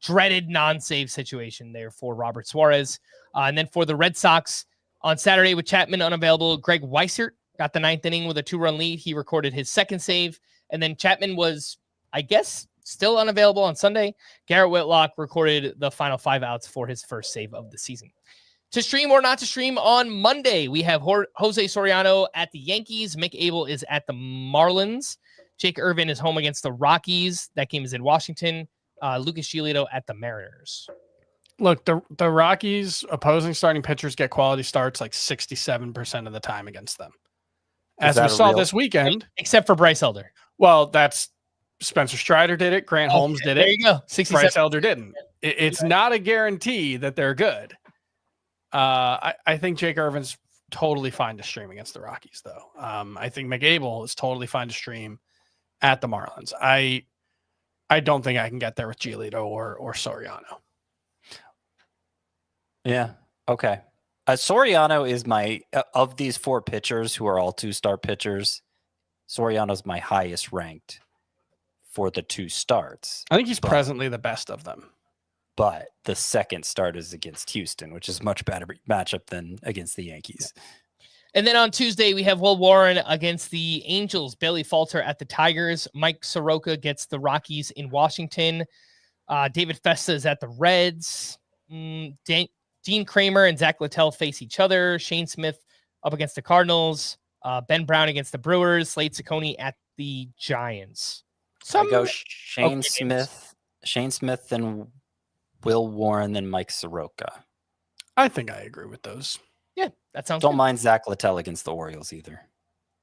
dreaded non-save situation there for Robert Suarez. And then for the Red Sox on Saturday with Chapman unavailable, Greg Weissert got the 9th inning with a 2-run lead. He recorded his 2nd save. And then Chapman was, I guess, still unavailable on Sunday. Garrett Whitlock recorded the final 5 outs for his 1st save of the season. To stream or not to stream on Monday, we have Jose Soriano at the Yankees. Mick Abel is at the Marlins. Jake Irvin is home against the Rockies. That game is in Washington. Lucas Giolito at the Mariners. Look, the Rockies opposing starting pitchers get quality starts like 67% of the time against them. As we saw this weekend. Except for Bryce Elder. Well, that's Spencer Strider did it. Grant Holmes did it. There you go. Bryce Elder didn't. It's not a guarantee that they're good. I think Jake Irvin's totally fine to stream against the Rockies, though. I think McAble is totally fine to stream at the Marlins. I don't think I can get there with Giolito or Soriano. Yeah. Okay. Soriano is my, of these 4 pitchers who are all 2-star pitchers, Soriano's my highest ranked for the 2 starts. I think he's presently the best of them. But the 2nd start is against Houston, which is much better matchup than against the Yankees. And then on Tuesday, we have Will Warren against the Angels. Bailey Falter at the Tigers. Mike Soroka gets the Rockies in Washington. David Festa is at the Reds. Dean Kramer and Zach Littell face each other. Shane Smith up against the Cardinals. Ben Brown against the Brewers. Slade Ciccone at the Giants. I go Shane Smith, and Will Warren, then Mike Soroka. I think I agree with those. Yeah, that sounds Don't good. mind Zach Littell against the Orioles either.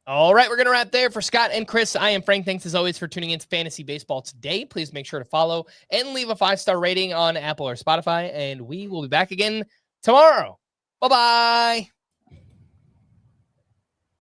All right, we're going to wrap there. For Scott and Chris, I am Frank. Thanks as always for tuning into Fantasy Baseball today. Please make sure to follow and leave a 5-star rating on Apple or Spotify, and we will be back again tomorrow. Bye-bye.